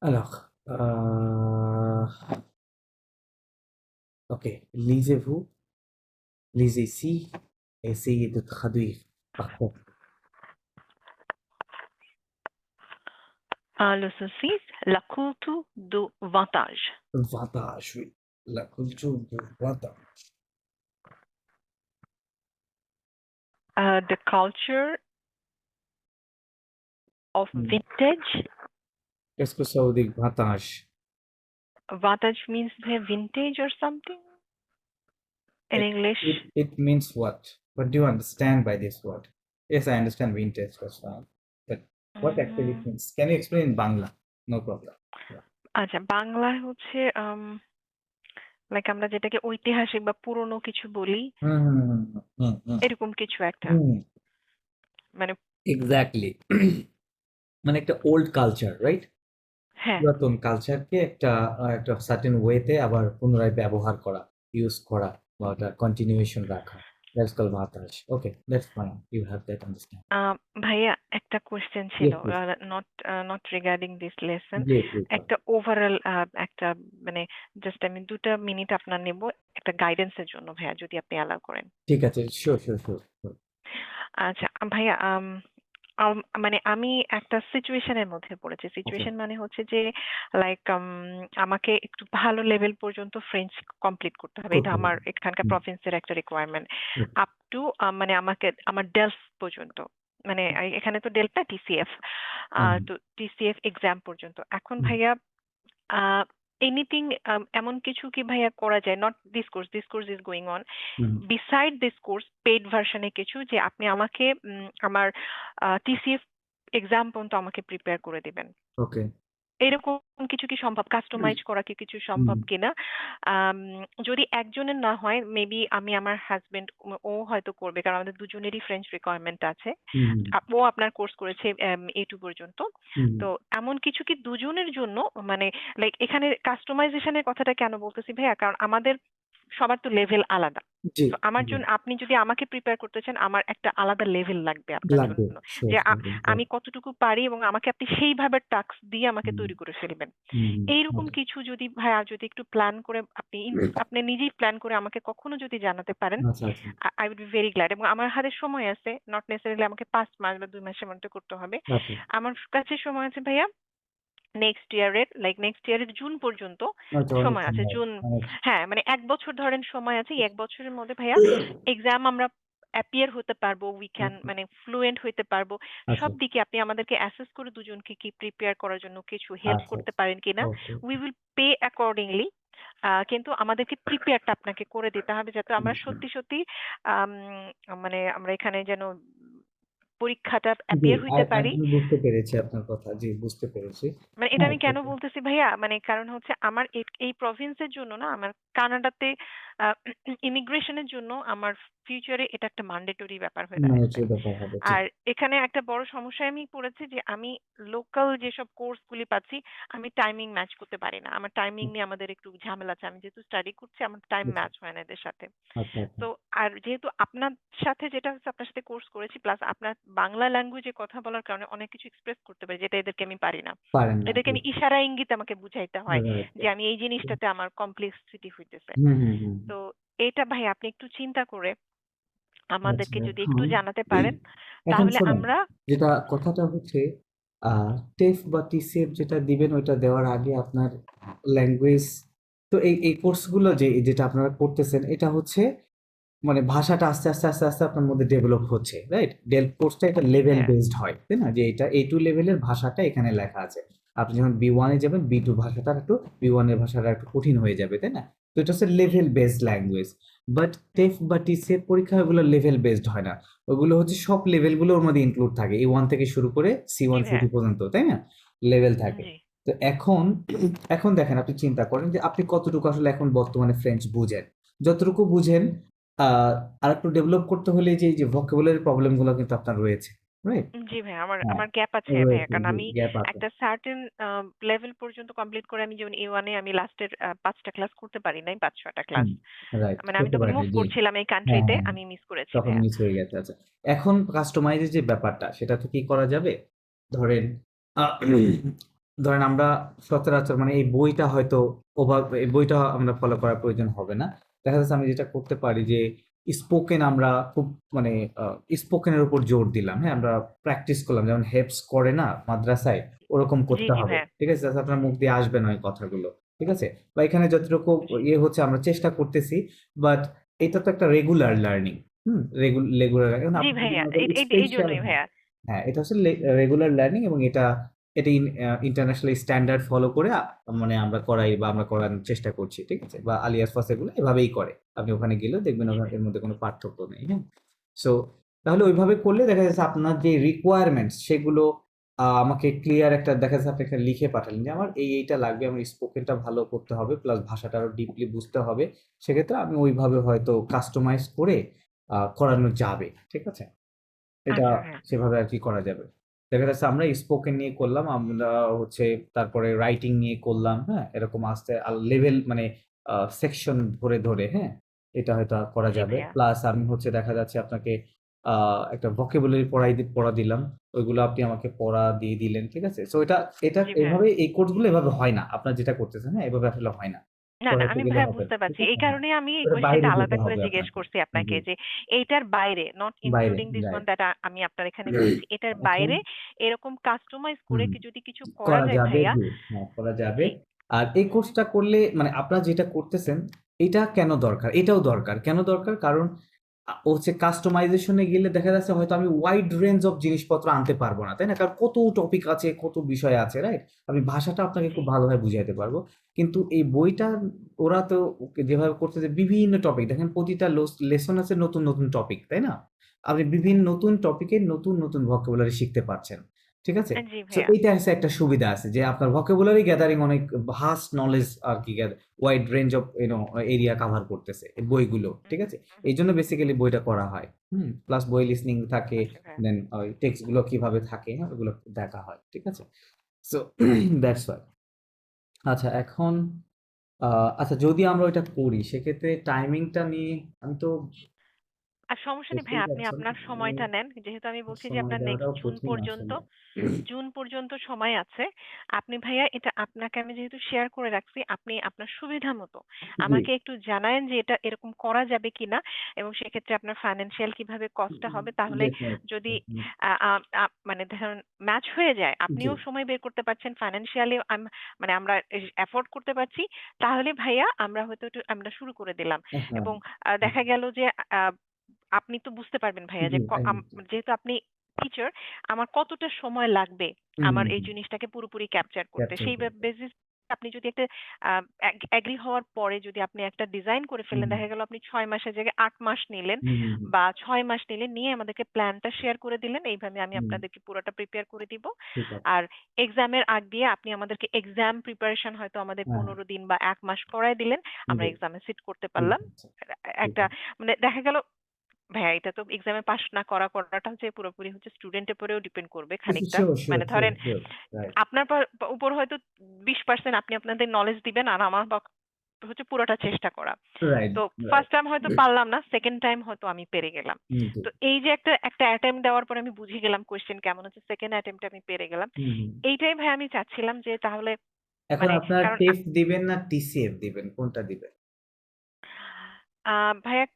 Alors, ok, lisez-vous, lisez-ci, essayez de traduire. Parfait. Le saucisse, la culture du vantage. Vantage, oui. La culture de vantage. The culture of Hmm. vintage. Qu'est-ce que ça veut dire, vantage? Vantage means vintage or something in It, English. it means what? What do you understand by this word? Yes, I understand vintage, that's fine. But what actually it Mhm. means? Can you explain in Bangla? No problem. Yeah. আচ্ছা, বাংলায় হচ্ছে like আমরা যেটাকে ঐতিহাসিক বা পুরনো কিছু বলি, Hmm, hmm, hmm, hmm, এরকম কিছু একটা। hmm. মানে Exactly. মানে একটা ওল্ড কালচার, রাইট? হ্যাঁ, পুরাতন কালচারকে একটা সার্টেন ওয়েতে আবার পুনরায় ব্যবহার করা, ইউজ করা বা ওটা কন্টিনিউয়েশন রাখা। দ্যাটস কল্ড বাতাস। Okay, that's fine. You have that understand. ভাইয়া একটা কোয়েশ্চেন ছিল, yes, please. Not not regarding this lesson. জি, প্লিজ। একটা ওভারঅল একটা মানে জাস্ট আমি 2টা মিনিট আপনার নেব একটা গাইডেন্সের জন্য ভাইয়া, যদি আপনি অ্যালাউ করেন। ঠিক আছে। Sure, sure, sure. আচ্ছা ভাইয়া, মানে আমি একটা সিচুয়েশনের মধ্যে পড়েছি। ওকে। সিচুয়েশন মানে হচ্ছে যে লাইক আমাকে একটু ভালো লেভেল পর্যন্ত ফ্রেঞ্চ কমপ্লিট করতে হবে। এটা করতে আমার হবে। এখানকার হুম, প্রভিন্সের একটা রিকোয়ারমেন্ট। হুম, আপ টু মানে আমাকে আমার ডেলফ পর্যন্ত। মানে এখানে তো ডেলফ না, টিসিএফ। হুম, তো টিসিএফ এক্সাম পর্যন্ত। এখন হুম, ভাইয়া আ এনিথিং এমন কিছু কি ভাইয়া করা যায়? Not this course is going on. Hmm. Beside this course paid version এ কিছু যে আপনি আমাকে আমার টিসিএফ এক্সাম পর্যন্ত আমাকে প্রিপেয়ার করে দিবেন। ওকে। এরকম কিছু কি সম্ভব? কাস্টমাইজ করা কি কিছু হুম, সম্ভব কিনা? আম যদি একজনের না হয়, মেবি আমি আমার হাসব্যান্ড ও হয়তো করবে। কারণ আমাদের দুজনেরই ফ্রেঞ্চ রিকোয়ারমেন্ট আছে। হুম, ও আপনার কোর্স করেছে A2 পর্যন্ত। হুম। তো এমন কিছু কি দুজনের জন্য, মানে লাইক এখানে কাস্টমাইজেশন এর কথাটা কেন বলতেছি ভাইয়া? কারণ আমাদের সবার তো লেভেল আলাদা। জি, তো আমার জি। জন্য আপনি যদি আমাকে প্রিপেয়ার করতে চান, আমার একটা আলাদা লেভেল লাগবে আপনার লাগবে। জন্য। শিওর, যে শিওর। আমি কতটুকু পারি এবং আমাকে আপনি সেইভাবে টাস্ক দিয়ে আমাকে হুম, তৈরি করে ফেলবেন। হুম। এইরকম ওকে। কিছু যদি ভাইয়া যদি একটু প্ল্যান করে আপনি নিজেই প্ল্যান করে আমাকে কখনো যদি জানাতে পারেন, আচ্ছা, আচ্ছা। I would be very glad. এবং আমার হাতে সময় আছে, নট নেসেসারিলি আমাকে ৫ মাস বা ২ মাসের মধ্যে করতে হবে। আচ্ছা, আমার কাছে সময় আছে ভাইয়া নেক্সট ইয়ারের জুন পর্যন্ত আচ্ছা, অনেক সময় আছে। সময়। জুন, অনেক। হ্যাঁ, মানে ১ বছর ধরেন সময় আছে। এই ১ বছরের মধ্যে ভাইয়া এক্সাম আমরা অ্যাপিয়ার হতে পারবো, উই ক্যান আচ্ছা, মানে ফ্লুয়েন্ট হইতে পারবো। আচ্ছা, সব দিকে আপনি আমাদেরকে অ্যাসেস করে দুজনকে কি প্রিপেয়ার করার জন্য কিছু হেল্প আচ্ছা, করতে আচ্ছা। পারেন কিনা? Okay. We will pay accordingly. কিন্তু আমাদেরকে প্রিপেয়ারটা আপনাকে করে দিতে হবে যাতে আমরা হুম। সত্যি আম মানে আমরা এখানে যেন পরীক্ষাটা জি, অ্যাপিয়ার হইতে পারি। আমি বুঝতে পেরেছি আপনার কথা। জি, বুঝতে পেরেছি। মানে এটা হ্যাঁ, আমি কেন বলতেছি ভাইয়া? মানে কারণ হচ্ছে আমার এই প্রভিন্স এর জন্য না, আমার কানাডাতে আ ইমিগ্রেশন এর জন্য আমার ফিউচারে এটা একটা ম্যান্ডেটরি ব্যাপার হয়ে দাঁড়াবে। ম্যানেজের ব্যাপার হবে। জি। আর এখানে একটা বড় সমস্যায় আমি পড়েছি যে আমি লোকাল যেসব কোর্স গুলি পাচ্ছি, আমি টাইমিং ম্যাচ করতে পারি না। আমার টাইমিং নিয়ে আমাদের একটু ঝামেলা আছে। আমি যেহেতু স্টাডি করছি, আমার টাইম আচ্ছা, ম্যাচ হয় না এদের সাথে। আচ্ছা, আচ্ছা। তো আর যেহেতু আপনার সাথে যেটা হচ্ছে আপনার সাথে কোর্স করেছি, প্লাস আপনার বাংলা ল্যাঙ্গুয়েজে কথা বলার কারণে অনেক কিছু এক্সপ্রেস করতে পারি যেটা এদেরকে আমি পারি না। পারেন না। এদেরকে জি। আমি ইশারা ইঙ্গিতে আমাকে বুঝাইতে হয় রাইট, যে রাইট। আমি এই জিনিসটাতে আমার কমপ্লেক্সিটি হইতেছে। হুম, হুম, হুম। তো এটা ভাই আপনি একটু চিন্তা করে আচ্ছা, আমাদেরকে যদি একটু এখন জানাতে পারেন, এখন তাহলে শোনেন, আমরা যেটা কথাটা হচ্ছে আ টেফ বা টিসিএফ যেটা দিবেন ওইটা দেওয়ার আগে আপনার ল্যাঙ্গুয়েজ, তো এই কোর্সগুলো যেটা আপনারা করতেছেন এটা হচ্ছে মানে ভাষাটা আস্তে, আস্তে, আস্তে, আস্তে আপনার মধ্যে ডেভেলপ হচ্ছে, রাইট? কোর্সটা একটা জি লেভেল ভাইয়া। বেসড হয়, তাই না? যে এটা A2 লেভেলের ভাষাটা এখানে লেখা আছে। আপনি যখন B1 এ যাবেন, B2 ভাষাটা একটু B1 এর ভাষাটা একটু কঠিন হয়ে যাবে, তাই না? তো এটা হচ্ছে জি। Level based language. But TEF বা টিসিএফ পরীক্ষা ওগুলো লেভেল বেসড হয় না। ওগুলো হচ্ছে সব লেভেলগুলো ওর মধ্যে ইনক্লুড থাকে। A1 থেকে শুরু করে জি C1 ভাইয়া। C2 পর্যন্ত, তাই না? লেভেল থাকে। জি। তো এখন দেখেন, আপনি চিন্তা করেন যে আপনি কতটুকু আসলে এখন বর্তমানে ফ্রেঞ্চ বুঝেন। যতটুকু বুঝেন, আ আরেকটু ডেভেলপ করতে হলে যে ভোকাবুলারি প্রবলেম গুলো কিন্তু আপনার রয়েছে। রাইট? জি ভাইয়া, আমার হ্যাঁ, আমার গ্যাপ আছে ভাইয়া। রয়েছে, কারণ জি, আমি গ্যাপ আছে। একটা সার্টেন লেভেল পর্যন্ত কমপ্লিট করে আমি যেমন A1 এ আমি লাস্টের ৫ টা ক্লাস করতে পারি নাই, ৫-৬ টা ক্লাস। হুম, রাইট। মানে আমি করতে তখন পারেন মুভ নাই, জি। করছিলাম এই হ্যাঁ, কান্ট্রিতে, হ্যাঁ, হ্যাঁ। আমি মিস করেছি তখন ভাইয়া। মিস হয়ে গেছে। আচ্ছা। এখন কাস্টমাইজ এর যে ব্যাপারটা সেটাতে কি করা যাবে? ধরেন আ ধরেন আমরা সচরাচর মানে এই বইটা হয়তো এই বইটা আমরা ফলো করার প্রয়োজন হবে না। দেখা যাচ্ছে আমি যেটা করতে পারি যে স্পোকেন আমরা খুব মানে স্পোকেনের উপর জোর দিলাম। হ্যাঁ, আমরা প্র্যাকটিস করলাম যেমন হেফজ করে না মাদ্রাসায়, ওরকম জি করতে জি হবে। ভাইয়া। ঠিক আছে? যাতে আপনার মুখ দিয়ে আসবে না ওই কথাগুলো। ঠিক আছে? বা এখানে যতটুকু ইয়ে হচ্ছে আমরা চেষ্টা করতেছি, বাট এটা তো একটা রেগুলার লার্নিং। হুম, রেগুলার এখন জি আপনি যদি ভাইয়া, মনে করেন এই স্পেশাল, জন্যই হ্যাঁ ভাইয়া। হ্যাঁ, এটা হচ্ছে রেগুলার লার্নিং এবং এটা এটা ইন্টারন্যাশনাল স্ট্যান্ডার্ড ফলো করে মানে আমরা করাই বা আমরা করানোর চেষ্টা করছি। ঠিক আছে? বা আলিয়াস ফাস এগুলো এভাবেই করে। আপনি ওখানে গেলেও দেখবেন জি ওখানে ভাই। এর মধ্যে কোনো পার্থক্য নেই। হ্যাঁ? সো তাহলে ওইভাবে করলে দেখা যাচ্ছে আপনার যে রিকোয়ারমেন্টস সেগুলো আমাকে ক্লিয়ার একটা দেখা যাচ্ছে আপনি একটা লিখে পাঠালেন যে আমার এইটা লাগবে, আমার স্পোকেনটা ভালো করতে হবে প্লাস ভাষাটা আরো ডিপলি বুঝতে হবে। সেক্ষেত্রে আমি ওইভাবে হয়তো কাস্টমাইজ করে করানো যাবে। ঠিক আছে? এটা আচ্ছা ভাইয়া। সেভাবে আরকি করা যাবে। দেখা যাচ্ছে আমরা স্পোকেন নিয়ে করলাম, আমরা হচ্ছে তারপরে রাইটিং নিয়ে করলাম, হ্যাঁ? এরকম আস্তে লেভেল মানে সেকশন ধরে, ধরে, হ্যাঁ? এটা হয়তো করা জি যাবে। ভাইয়া। প্লাস আমি হচ্ছে দেখা যাচ্ছে আপনাকে আ একটা ভোকাবুলারি পড়া দিলাম। ওইগুলো আপনি আমাকে পড়া দিয়ে দিলেন। ঠিক আছে? সো এটা এটা জি ভাইয়া। এভাবে এই কোর্সগুলো এভাবে হয় না। আপনারা যেটা করতেছেন, হ্যাঁ? এভাবে আসলে হয় না। না, না, পড়াইতে আমি গেলে ভাইয়া হবে না। বুঝতে ঠিক পারছি। এই আছে? হ্যাঁ। কারণেই আমি এই ওটা কোয়েশ্চেনটা বাইরে আলাদা যেতে করে হবে জিজ্ঞেস আপনাকে। করছি আপনাকে জি। যে এইটার বাইরে নট বাইরে, including this one right. That আমি আপনার এখানে বলছি। এটার এখন বাইরে এরকম কাস্টমাইজ করে হুম, কি যদি কিছু করা করা যায় যাবে, ভাইয়া? জি, হ্যাঁ, করা যাবে। জি। আর এই হুম, হুম। কোর্সটা করলে মানে আপনারা যেটা করতেছেন, এটা কেন দরকার? এটাও দরকার। কেন দরকার? কারণ হচ্ছে কাস্টমাইজেশন এ গেলে দেখা যাচ্ছে হয়তো আমি ওয়াইড রেঞ্জ অফ জিনিসপত্র আনতে পারব না। তাই না? কারণ কত টপিক আছে, কত বিষয় আছে, রাইট? আমি ভাষাটা আপনাকে জি। খুব ভালোভাবে বুঝাইতে পারব। কিন্তু এই বইটা ওরা তো যেভাবে করতেছে বিভিন্ন টপিক দেখেন প্রতিটা লেসন আছে নতুন, নতুন টপিক, তাই না? আপনি বিভিন্ন নতুন টপিকে নতুন, নতুন ভোকাবুলারি শিখতে পারছেন। ঠিক আছে? জি সো ভাইয়া। এইটা হচ্ছে একটা সুবিধা আছে যে আপনার ভোকাবুলারি গ্যাদারিং অনেক ভাস্ট নলেজ আরকি wide range of area cover করতেছে এই বইগুলো। হুম, ঠিক হুম, আছে? হুম। এইজন্য বেসিক্যালি বইটা করা হয়। হুম? প্লাস বই লিসনিং থাকে, আচ্ছা ভাইয়া। দেন ওই টেক্সট গুলো কিভাবে থাকে, হ্যাঁ? ওগুলো দেখা হয়। ঠিক আছে? So that's why. আচ্ছা এখন আ আচ্ছা যদি আমরা ওইটা করি সেক্ষেত্রে টাইমিংটা নিয়ে আমি তো আর সমস্যা নেই বুঝতেই ভাইয়া, আপনি পারছেন আপনার আমি সময়টা নেন। যেহেতু আমি বলছি যে সময় আপনার নেক্সট দেওয়াটাও কঠিন আসলে। জুন পর্যন্ত সময় আছে। আপনি ভাইয়া এটা আপনাকে আমি যেহেতু শেয়ার করে রাখছি, আপনি আপনার সুবিধা মতো জি। আমাকে একটু জানায়েন যে এটা এরকম করা যাবে কিনা এবং সেক্ষেত্রে আপনার ফাইন্যান্সিয়াল কিভাবে কস্টটা হবে। তাহলে ডেফিনিট, যদি ডেফিনিট। আ আ আ মানে ধরুন ম্যাচ হয়ে যায়, জি। আপনিও সময় বের করতে পারছেন, ফাইন্যান্সিয়ালি মানে আমরা এফোর্ড করতে পারছি, তাহলে ভাইয়া আমরা হয়তো একটু আমরা শুরু করে দিলাম। হ্যাঁ, হ্যাঁ। এবং দেখা গেল যে আ আপনি তো বুঝতে পারবেন ভাইয়া জি, যে একদম। যেহেতু আপনি টিচার, আমার কতটা সময় লাগবে হুম, আমার হুম, এই হুম। জিনিসটাকে পুরোপুরি ক্যাপচার করতে। ক্যাপচার সেই করতে। বেসিস আপনি যদি একটা এগ্রি হওয়ার পরে যদি আপনি একটা ডিজাইন করে হুম, ফেললেন, হুম। দেখা গেল আপনি ৬ মাসের জায়গায় ৮ মাস নিলেন হুম, হুম, হুম। বা ৬ মাস নিলেন, নিয়ে আমাদেরকে প্ল্যানটা শেয়ার করে দিলেন। এইভাবে আমি হুম, আপনাদেরকে পুরোটা প্রিপেয়ার করে দিব। ঠিক আছে। আর এক্সামের আগ দিয়ে আপনি আমাদেরকে এক্সাম প্রিপারেশন হয়তো আমাদের হ্যাঁ, ১৫ দিন বা ১ মাস করায় দিলেন। আমরা জি, এক্সামে সিট করতে ঠিক পারলাম। আছে, ঠিক একটা আছে। মানে দেখা গেল ভাইয়া এটা তো এক্সামে পাস না করাটা হচ্ছে পুরোপুরি হচ্ছে স্টুডেন্টের উপরেও ডিপেন্ড করবে খানিকটা। শিওর, শিওর, মানে শিওর, ধরেন শিওর। রাইট, আপনার উপর হয়তো ২০% আপনি আপনাদের নলেজ দিবেন আর আমার হচ্ছে পুরোটা চেষ্টা করা। রাইট, তো রাইট। ফার্স্ট টাইম হয়তো পারলাম না, সেকেন্ড টাইম হয়তো আমি পেরে গেলাম। জি। তো এই যে একটা অ্যাটেম্প্ট দেওয়ার পরে আমি বুঝে গেলাম কোয়েশ্চেন কেমন হচ্ছে, সেকেন্ড অ্যাটেম্পট এ আমি পেরে গেলাম। হুম, হুম। এইটাই ভাই আমি চাচ্ছিলাম যে তাহলে এখন মানে আপনারা কারণ টেস্ট দিবেন না টিসিএফ দিবেন? কোনটা দিবেন? আ ভাইয়া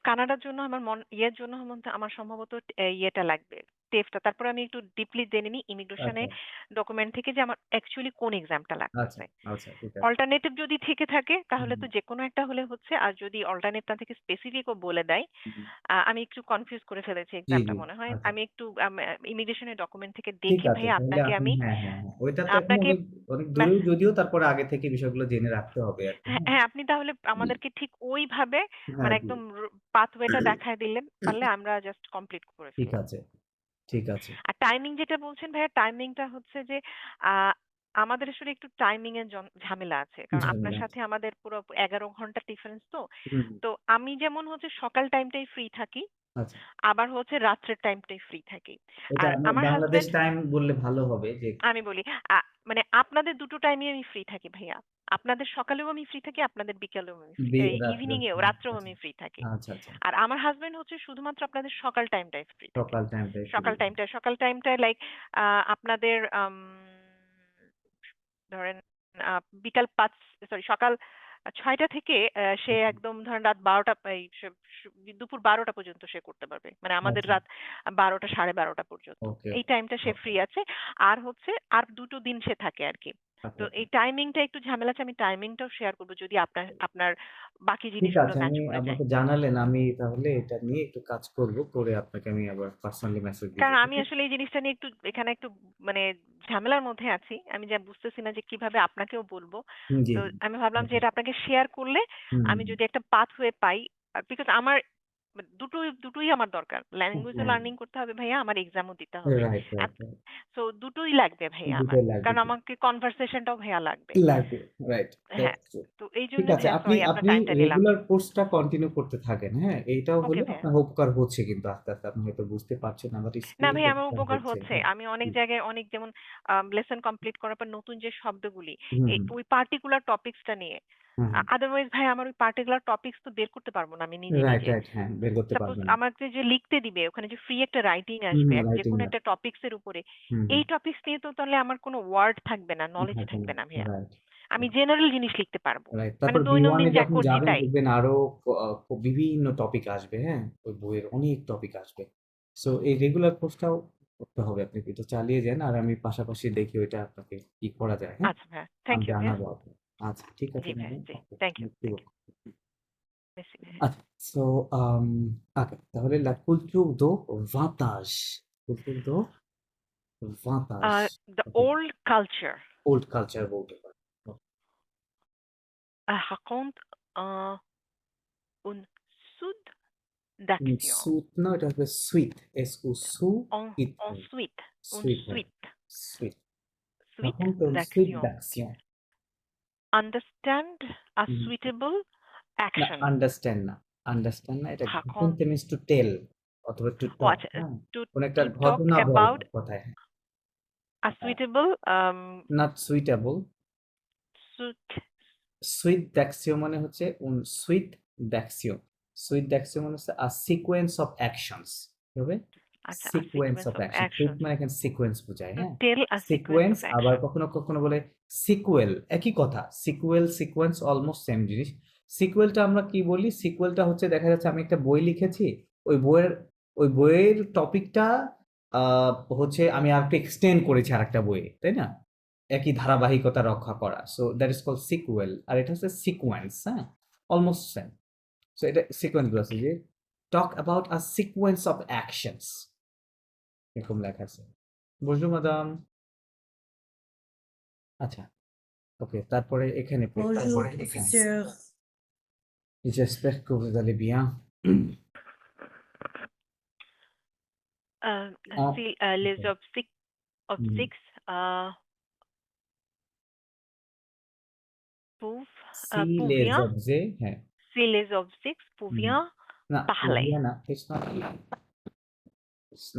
কানাডার জন্য আমার ইয়ের জন্য আমার সম্ভবত ইয়েটা লাগবে। টেফটা। তারপরে আমি একটু ডিপলি জেনে নিই ইমিগ্রেশনে আচ্ছা, ডকুমেন্ট থেকে যে আমার অ্যাকচুয়ালি কোন এক্সামটা আচ্ছা, লাগতেছে। আচ্ছা, ঠিক আছে। অল্টারনেটিভ যদি থেকে থাকে হুম, তাহলে তো হুম, যেকোনো একটা হলে হচ্ছে। আর যদি অল্টারনেট না থেকে স্পেসিফিক ও বলে দেয়, হুম। আমি একটু কনফিউজ করে ফেলেছি জি, এক্সামটা জি। মনে হয়। আচ্ছা। আমি একটু ইমিগ্রেশনের ডকুমেন্ট থেকে ঠিক দেখে আছে। ভাইয়া তাহলে আপনাকে আপনি আমি হ্যাঁ, হ্যাঁ, হ্যাঁ। ওইটা তো এখন আপনাকে অনেক, অনেক মেস দূরেও যদিও তারপরে আগে থেকে বিষয়গুলো জেনে রাখতে হবে আরকি। হ্যাঁ, হ্যাঁ? হ্যাঁ, আপনি তাহলে আমাদেরকে ঠিক ওইভাবে হ্যাঁ, মানে জি। একদম পাথওয়েটা দেখায় দিলেন পারলে আমরা জাস্ট কমপ্লিট করে ঠিক ফেললাম। আছে, ঠিক আছে। আর টাইমিং যেটা বলছেন ভাইয়া, টাইমিংটা হচ্ছে যে আ আমাদের আসলে একটু টাইমিং এর ঝামেলা আছে। কারণ আপনার ঝামেলা আছে। সাথে আমাদের পুরো ১১ ঘন্টা ডিফারেন্স তো। হুম, হুম। তো আমি যেমন হচ্ছে সকাল টাইমটাই ফ্রি থাকি, আচ্ছা। আবার হচ্ছে রাত্রের টাইমটাই ফ্রি থাকি। এটা আর আমরা আমার বাংলাদেশ হাসব্যান্ড টাইম বললে ভালো হবে যে আমি বলি আ মানে আপনাদের দুটো টাইমে আমি ফ্রি থাকি ভাইয়া। আপনাদের সকালেও আমি ফ্রি থাকি, আপনাদের বিকেলেও আমি ফ্রি এই রাত্রে, ইভনিং এও রাত্রেও আচ্ছা, আমি ফ্রি থাকি। আচ্ছা, আচ্ছা। আর আমার হাসব্যান্ড হচ্ছে শুধুমাত্র আপনাদের সকাল টাইমটায় ফ্রি থাকে। সকাল টাইমটাই ফ্রি। সকাল টাইমটায় লাইক আপনাদের ধরেন বিকাল ৫ সরি সকাল ৬টা থেকে সে একদম ধরেন রাত ১২টা এই দুপুর ১২টা পর্যন্ত সে করতে পারবে। মানে আমাদের আচ্ছা রাত ১২টা ১২:৩০ পর্যন্ত। ওকে এই টাইমটা সে ফ্রি আছে। আর হচ্ছে আর ২ টো দিন সে থাকে আরকি। আচ্ছা তো আচ্ছা এই টাইমিংটা একটু ঝামেলা আছে। আমি টাইমিংটাও শেয়ার করব যদি আপনার আপনার বাকি ঠিক জিনিসগুলো আছে, ম্যাচ আমি করে যায়। আমাকে জানালেন, আমি তাহলে এটা নিয়ে একটু কাজ করব, করে আপনাকে আমি আবার পার্সোনালি মেসেজ দিব, কারণ ঠিক আমি আছে? আসলে এই জিনিসটা নিয়ে একটু এখানে একটু মানে ঝামেলার মধ্যে আছি। আমি যা বুঝতেছি না যে কিভাবে আপনাকেও বলবো। জি তো আমি ভাবলাম যে ওকে এটা আপনাকে শেয়ার করলে হুম আমি যদি একটা পাথওয়ে পাই বিকজ আমার দুটোই আমার দরকার। ল্যাঙ্গুয়েজও হ্যাঁ লার্নিং করতে হবে ভাইয়া, আমার এক্সামও দিতে হবে। রাইট রাইট রাইট সো দুটোই লাগবে ভাইয়া আমার। দুটোই লাগবে, কারণ আমাকে কনভারসেশনটাও ভাইয়া লাগবে। লাগবে, রাইট, হ্যাঁ। That's true. তো এইজন্য ঠিক আছে, ভাইয়া আপনি সরি আপনার আপনি টাইমটা নিলাম। রেগুলার কোর্সটা কন্টিনিউ করতে থাকেন, হ্যাঁ? এইটাও ওকে হলে ভাইয়া। আপনার উপকার হচ্ছে, কিন্তু আস্তে আস্তে আপনি হয়তো বুঝতে পারছেন না, বাট না স্টিল ভাই আমার উপকার উপকার হচ্ছে, হচ্ছে। হ্যাঁ। আমি অনেক হুম, জায়গায় অনেক যেমন লেসন কমপ্লিট করার পর নতুন যে শব্দগুলি হুম, এই হুম, ওই পার্টিকুলার টপিকসটা নিয়ে হুম, হুম। আদারওয়াইজ ভাই আমার ওই পার্টিকুলার টপিকস তো বের করতে পারবো না আমি নিজে রাইট, নিজে। রাইট, হ্যাঁ, বের করতে সাপোজ পারবেন। আমাকে যে লিখতে দিবে ওখানে যে ফ্রি একটা রাইটিং হুম, আসবে হুম, যে রাইটিং কোনো না। একটা টপিকস এর উপরে হুম, হুম, এই টপিকস নিয়ে তো তাহলে আমার কোনো ওয়ার্ড থাকবে না, নলেজ থাকে না। থাকবে না ভাইয়া। রাইট, আমি জেনারেল জিনিস লিখতে পারবো। রাইট। মানে তারপর B1 দৈনন্দিন এ যা যখন করছি যাবেন তাই। দেখবেন আরো বিভিন্ন টপিক আসবে, হ্যাঁ? ওই বইয়ের অনেক টপিক আসবে। সো এই রেগুলার কোর্সটাও করতে হবে, আপনি এটা চালিয়ে যান, আর আমি পাশাপাশি দেখি ওইটা আপনাকে কি করা যায়, হ্যাঁ? আচ্ছা ভাইয়া, আমি থ্যাংক ইউ ভাইয়া। জানাবো আপনাকে। আচ্ছা, ঠিক আছে জি ভাইয়া, ম্যাডাম। জি, okay, thank you, merci thank you. beaucoup. মেসি ভাইয়া। আচ্ছা, সো ওকে, তাহলে la culture do vintage. Culture do vintage. The okay, old culture. Old culture বলতে পারেন। raconte une soude d'action. Suit না, এটা হবে সুইট, SU ইট, Ensuite, une সুইট, হ্যাঁ, suite, sweet. suite Raconte une suite d'actions. d'action. Understand a hmm, suitable না, action. Understand না, understand না, এটা Raconte, raconte means to tell অথবা to ও talk, আচ্ছা, হ্যাঁ? to, কোন একটা to talk ঘটনা বলা about এক কথায়, হ্যাঁ। a suitable not suitable, suit. Suite দ্যাক্সিও মানে হচ্ছে সুইট দ্যাক্সিও, সুইট দ্যাক্সিও মানে হচ্ছে a sequence of actions, কি হবে? আচ্ছা, a sequence sequence of of action, sweet actions মানে এখানে সিকোয়েন্স বোঝায়, to হ্যাঁ? tell a sequence sequence, of আবার action. কখনো কখনো বলে সিকুয়েল, একই কথা। সিকুয়েল সিকোয়েন্স অলমোস্ট সেম জিনিস। সিকুয়েলটা আমরা কি বলি? সিকুয়েলটা হচ্ছে দেখা যাচ্ছে আমি একটা বই লিখেছি, ওই বইয়ের ওই বইয়ের টপিকটা হচ্ছে আমি আরেকটু এক্সটেন্ড করেছি আরেকটা বইয়ে, তাই না? একই ধারাবাহিকতা রক্ষা করা। So that is called sequel. আর এটা হচ্ছে সিকোয়েন্স, হ্যাঁ? Almost same. সো এটা সিকোয়েন্স বোঝাচ্ছে যে talk about a sequence of actions, এরকম লেখা আছে। বুঝলো ম্যাডাম? আচ্ছা, ওকে, তারপরে এখানে Bonjour, হ্যাঁ। professeur. J'espère que vous allez bien. En- See, les হুম, objects peuvent, si les pouvions, objets, হ্যাঁ, si les objects হুম, pouvions না, parler. pouviez না, it's not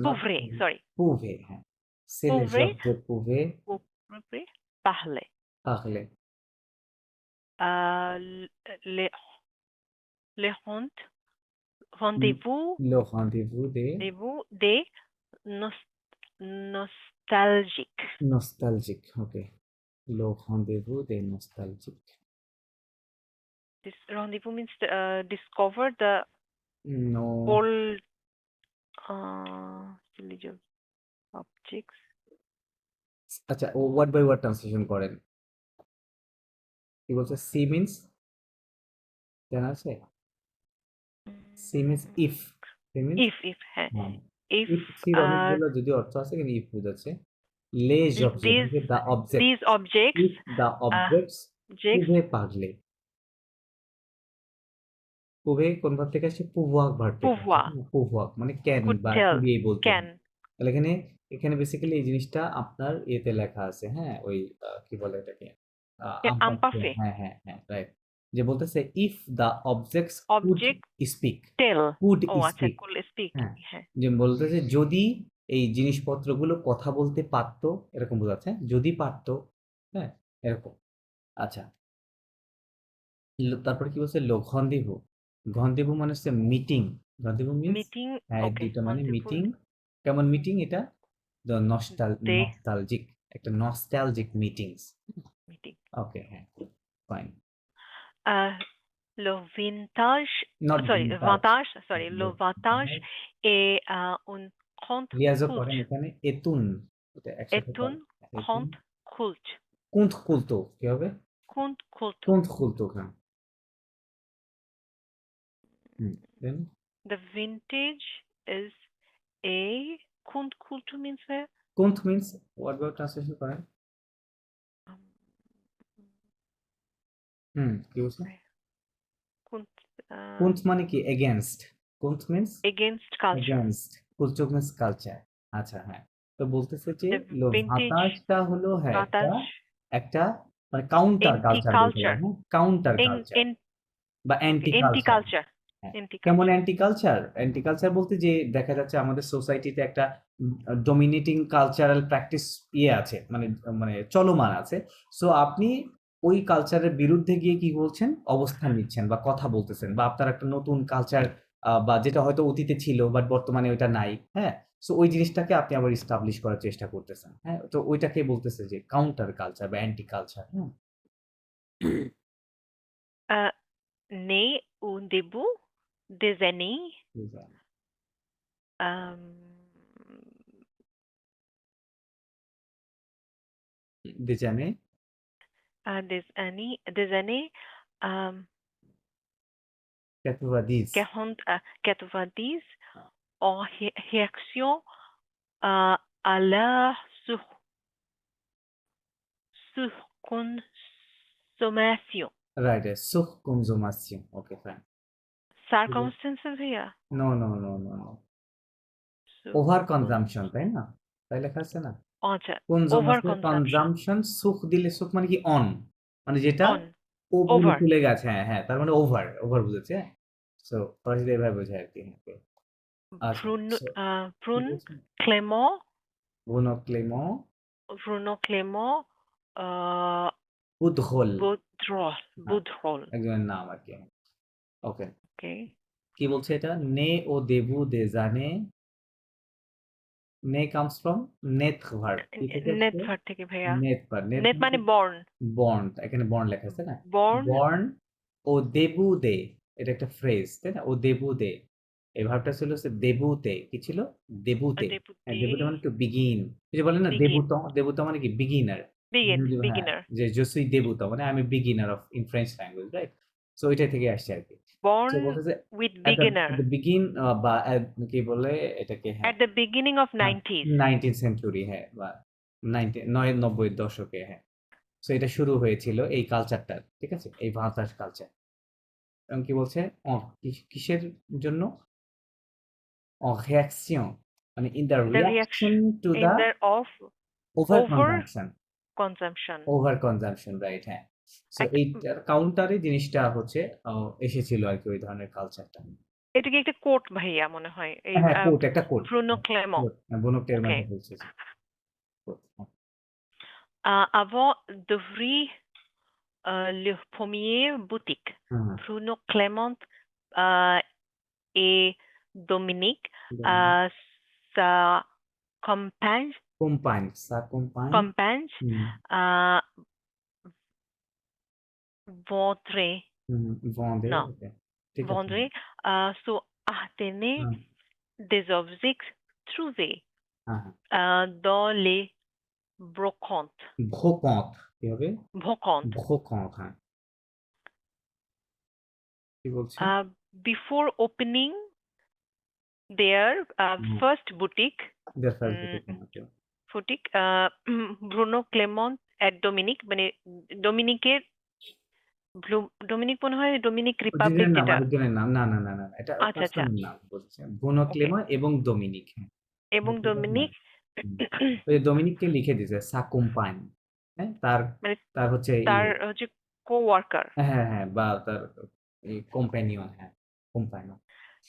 Pouvaient, sorry. pouvaient, হ্যাঁ, si les Pouvaient objets pouvaient pouvaient parler. parler, Les, les hmm, rendez-vous, le rendez-vous des rendez-vous des nostalgiques. nostalgiques, ok, le rendez-vous des nostalgiques. This rendezvous means discover the No, old religious objects. আচ্ছা, ও word by word translation করেন। কি বলছে? সি means জানা আছে? সি means if, সি মিন্স If, হ্যাঁ, হ্যাঁ, if ইফ সির uh, অনেকগুলো যদি অর্থ আছে, কিন্তু ইফ বোঝাচ্ছে। লেজ if অবজেক্ট মানে the object, these objects if the uh, objects objects পুভে পাগলে, পুভে কোন ভার্ব থেকে আসছে? পুভাগ ভার্ব থেকে আসছে, pouvoir পুভাগ মানে ক্যান could বা tell কুডিয়ে বলতে হয়। can তাহলে এখানে এখানে বেসিক্যালি এই জিনিসটা আপনার ইয়েতে লেখা আছে, হ্যাঁ, ওই কি বলে এটাকে, আমপাক্ষে, imparfait হ্যাঁ হ্যাঁ হ্যাঁ, রাইট। যে বলতেছে if the objects could object speak, tell could ও আচ্ছা স্পিক, could speak হ্যাঁ, হ্যাঁ যে বলতেছে যদি এই জিনিসপত্রগুলো কথা বলতে পারতো, এরকম বোঝাচ্ছে, হ্যাঁ? যদি পারতো, হ্যাঁ, এরকম। আচ্ছা, তারপরে কি বলছে? ঘন্দিভু, ঘন্দিভু মানে হচ্ছে মিটিং, ঘন্দিভু মিন্স, meeting হ্যাঁ, এই okay দুইটা মানে rendezvous মিটিং। কেমন মিটিং এটা? দ্য they নস্টালজিক, একটা নস্টালজিক মিটিংস, ওকে, হ্যাঁ, fine. Uh, le vintage, not sorry, ভিন্টাজ। vintage, sorry, le vintage est un conte liaison করেন culte. এখানে এতুন, এটা একসাথে Est un করেন। এতুন conte culte. কুন্ত কুলতো কি হবে? Conte culte. কুন্ত কুলতো, হ্যাঁ। Then The vintage is a conte culte means where? কুন্ত মিন্স হোয়াট ভাবে ট্রান্সলেশন করেন? Um, কি বলছেন? Conte, কুন্ত মানে কি এগেনস্ট, কুন্ত মিন্স against culture. এগেনস্ট, কুলচো মিন্স কালচার। আচ্ছা, হ্যাঁ। তো বলতেছে যে The vintage ভাতাসটা হলো, হ্যাঁ, একটা vintage একটা মানে কাউন্টার কালচার বলতে anti-culture. পারেন, হ্যাঁ, কাউন্টার In কালচার in বা okay, অ্যান্টি কালচার। anti-culture. হ্যাঁ, কেমন Anti-culture. Anti culture? Anti culture বলতে যে দেখা যাচ্ছে আমাদের সোসাইটিতে একটা ডমিনেটিং কালচারাল প্র্যাকটিস আছে, মানে মানে চলমান আছে। সো আপনি ওই কালচারের বিরুদ্ধে গিয়ে কি বলছেন, অবস্থান নিচ্ছেন বা কথা বলতেছেন, বা আপনার একটা নতুন কালচার বা যেটা হয়তো অতীতে ছিল বাট বর্তমানে ওইটা নাই, হ্যাঁ। সো ওই জিনিসটাকে আপনি আবার ইস্টাবলিশ করার চেষ্টা করতেছেন, হ্যাঁ। তো ওইটাকে বলতেছে যে কাউন্টার কালচার বা অ্যান্টি কালচার, হ্যাঁ। Euh, Né au début des années euh, ডিজাইনে des années euh, 90 90 en réaction à la surconsommation. Right, সুখ কনজুমাসিয়ন, okay, fine. Circumstances here. No no no no no, over Surcon consumption, তাই না? তাই লেখা আছে না? আচ্ছা কনজুমাসে overconsumption. কনজাম্পশন, সুখ দিলে সুখ মানে কি অন, মানে যেটা On. ওপরে Over. চলে গেছে, হ্যাঁ হ্যাঁ, তার মানে ওভার, ওভার বুঝেছে, হ্যাঁ। সো ফরাসিতে এভাবে বোঝায় আর কি, ওকে। আচ্ছা, সো কি Brune বলছেন? Clément. বুনো ক্লেমো Bruno Clément. Uh, বুদহোল, Boudrol. হ্যাঁ, Boudrol. একজনের নাম আর কি, ওকে। Okay. কি বলছে এটা? নে ও দেবু দে জানে, নে কামস ফ্রম নেথ ভার্ব, কি থেকে Net আসছে? ভার থেকে ভাইয়া। নেথ ভার্ব, নেথ Net মানে born. বর্ন, এখানে বর্ন লেখা আছে না? Born. বর্ন ও দেবু দে, এটা একটা ফ্রেজ, তাই না? ও দেবু দে, এই ভার্বটা ছিল হচ্ছে দেবুতে, কি ছিল? দেবুতে। হ্যাঁ, দেবুতে Débuté. মানে টু বিগিন। এই যে বলে না Begin. দেবুত, দেবুত মানে কি বিগিনার। Begin. হ্যাঁ, Beginner. যে je suis débutant মানে আমি beginner of in French language, right? So ওইটা থেকে আসছে আর কি। সো Born বলতেছে with at the beginner. Begin বা কি বলে এটাকে, হ্যাঁ, At the beginning of হ্যাঁ, 90s. 19th সেঞ্চুরি, হ্যাঁ, বা 90 এর দশকে, হ্যাঁ। সো এটা শুরু হয়েছিল এই কালচারটা, ঠিক আছে? এই ভাতাস কালচার। এবং কি বলছে? কিসের জন্য? রিঅ্যাকশন, মানে in the The reaction reaction to in the the of over over consumption. consumption. Over consumption, right, হ্যাঁ। সো এক- এইটার কাউন্টারে জিনিসটা হচ্ছে এসেছিল আর কি, ওই ধরনের কালচারটা। এটা কি একটা কোট ভাইয়া মনে হয় এই হ্যাঁ, কোট, একটা কোট। ব্রুনো ক্লেমো। কোট, বুনো ওকে। টেরমাকে বলছে যে কোট, হ্যাঁ। Avant d'ouvrir le premier boutique, হুম, Bruno Clément euh, et Dominique, হুম। sa compagne, কোম্পাইন, সা কোম্পাইন। compagne হুম, euh, vendrait, হুম, ভন্দে, non, ওকে, ঠিক আছে। vendrait sont atteint হুম, des objets trouvés হ্যাঁ, হ্যাঁ। dans les brocantes. ভোকঁত, কি হবে? Brocantes. ভোকঁত, হ্যাঁ। কি বলছে? Before opening their hmm, first boutique, their first mm, boutique, okay. boutique Bruno Clément at Dominique মানে ডোমিনিকের ডোমিনিক মনে হয় ডোমিনিক রিপাবলিক অরিজিনাল নাম, যেটা। আরেকজনের নাম। না, না, না, না, না। এটা আচ্ছা আচ্ছা পার্সনের নাম বলছে। বুনো ওকে। ক্লেমা এবং ডোমিনিক, হ্যাঁ। এবং এটার নাম। ডোমিনিক হুম। ওই যে ডোমিনিককে লিখে দিয়েছে সাকুম্পাইন, হ্যাঁ? তার মানে তার হচ্ছে তার হচ্ছে কো-ওয়ার্কার হ্যাঁ, হ্যাঁ, বা তার কম্প্যানিয়ন, হ্যাঁ, কম্প্যানিয়ন,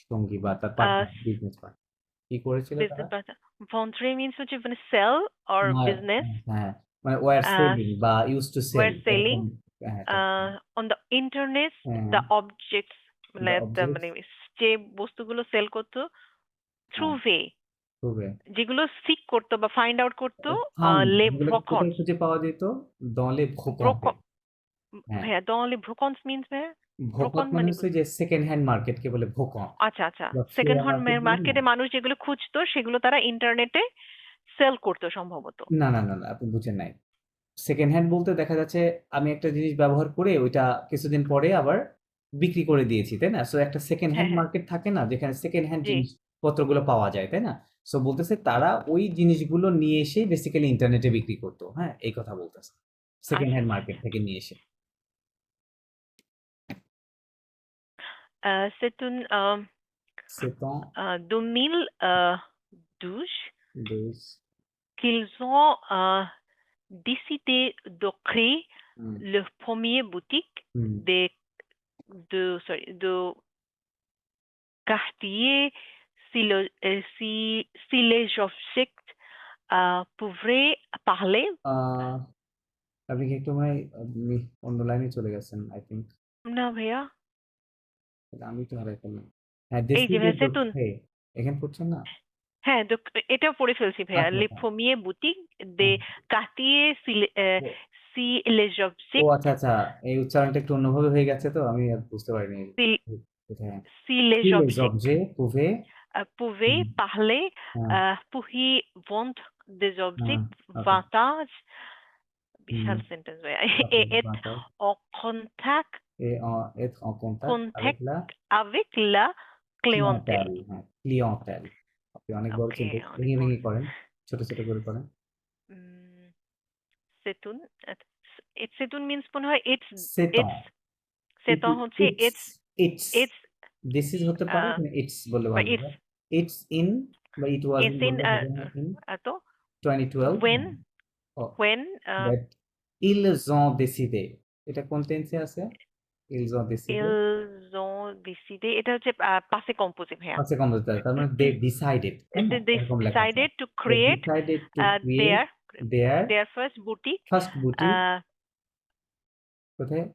সঙ্গী বা তার পার্টনার, বিজনেস পার্টনার। কি করেছিল তারা? Business partner. ভন্ট্রে মিনস হচ্ছে মানে সেল অর না, বিজনেস হ্যাঁ, মানে ওয়ার সেলিং বা used to sell were selling এরকম, হ্যাঁ, টাইপ, অন দ্য ইন্টারনেট হ্যাঁ, দ্য অবজেক্টস মানে দ্য অবজেক্টস, মানে যে বস্তুগুলো সেল করতো থ্রু হ্যাঁ, ওয়ে খুবই যেগুলো সিক করতো বা ফাইন্ড আউট করতো ফাউন্ড, লে যেগুলোকে ব্রকন কোথায় খুঁজে পাওয়া যেত? দলে ব্রোক ভোঁকতে, হ্যাঁ ভাইয়া dans les brocantes means ভাইয়া ভোকত ব্রোকন মানে মানে হচ্ছে যে সেকেন্ড হ্যান্ড মার্কেটকে বলে ভোকত আচ্ছা আচ্ছা বা সেকেন্ড ফ্লেয়ার হ্যান্ড মার্কেট বলে না মার্কেটে মানুষ যেগুলো খুঁজতো সেগুলো তারা ইন্টারনেটে সেল করতো সম্ভবত। না না না না আপনি বুঝেন নাই সেকেন্ড হ্যান্ড বলতে দেখা যাচ্ছে আমি একটা জিনিস ব্যবহার করে ওইটা কিছুদিন পরে আবার বিক্রি করে দিয়েছি তাই না সো একটা সেকেন্ড হ্যাঁ হ্যান্ড হ্যাঁ মার্কেট থাকে না যেখানে সেকেন্ড হ্যান্ড জি জিনিসপত্রগুলো পাওয়া যায় তাই না সো বলতেছে তারা ওই জিনিসগুলো নিয়ে এসে বেসিক্যালি ইন্টারনেটে বিক্রি করতো হ্যাঁ এই কথা বলতেছে সেকেন্ড আচ্ছা হ্যান্ড আচ্ছা মার্কেট থেকে নিয়ে এসে c'est une Sethan 2012 দুস qu'ils ont décidé de créer হুম le premier boutique হুম des de quartier si les objects pouvaient parler. আহ আপনি কি একটু মানে আপনি অন্য লাইনে চলে গেছেন আই থিঙ্ক না ভাইয়া আমি তো হারাই ফেললাম হ্যাঁ এই যে দেশি ভাইয়া সেতুন এখানে পড়ছেন না হ্যাঁ এটাও পড়ে ফেলছি ভাইয়া আচ্ছা le আচ্ছা premier boutique des হ্যাঁ quartiers ও si les ও objects আচ্ছা আচ্ছা এই উচ্চারণটা একটু অন্যভাবে হয়ে গেছে তো আমি আর বুঝতে পারিনি si, কোথায় si les কি les objects objets pouvaient pouvaient parler হ্যাঁ pourraient vendre des হ্যাঁ objets ওকে vantage হুম বিশাল সেন্টেন্স ভাইয়া ওকে et être বাতাস en contact et être en contact avec contact la avec la clientèle clientèle হ্যাঁ clientèle আপনি অনেক বড় ওকে সেন্টেন্স অনেক ভেঙে বড় ভেঙে করেন ছোট ছোট করে করেন উম, সেতুন সেতুন মিন্স মনে হয় it's c'est it's en Sethan হচ্ছে it's it's it's it's this is হতে পারে it's বললে বা ভালো ইটস হবে it's in বা it was in it's in বললে হবে না in এত 2012 when হ্যাঁ ও when that ils ont décidé এটা কোন টেন্সে আছে ils ont décidé ils ont décidé এটা হচ্ছে পাসে কম্পোজিট ভাইয়া আচ্ছা কম বলতে হবে। তার মানে they decided তাই না they এরকম লেখা আছে decided to they create decided to create their their their first boutique first boutique uh, কোথায়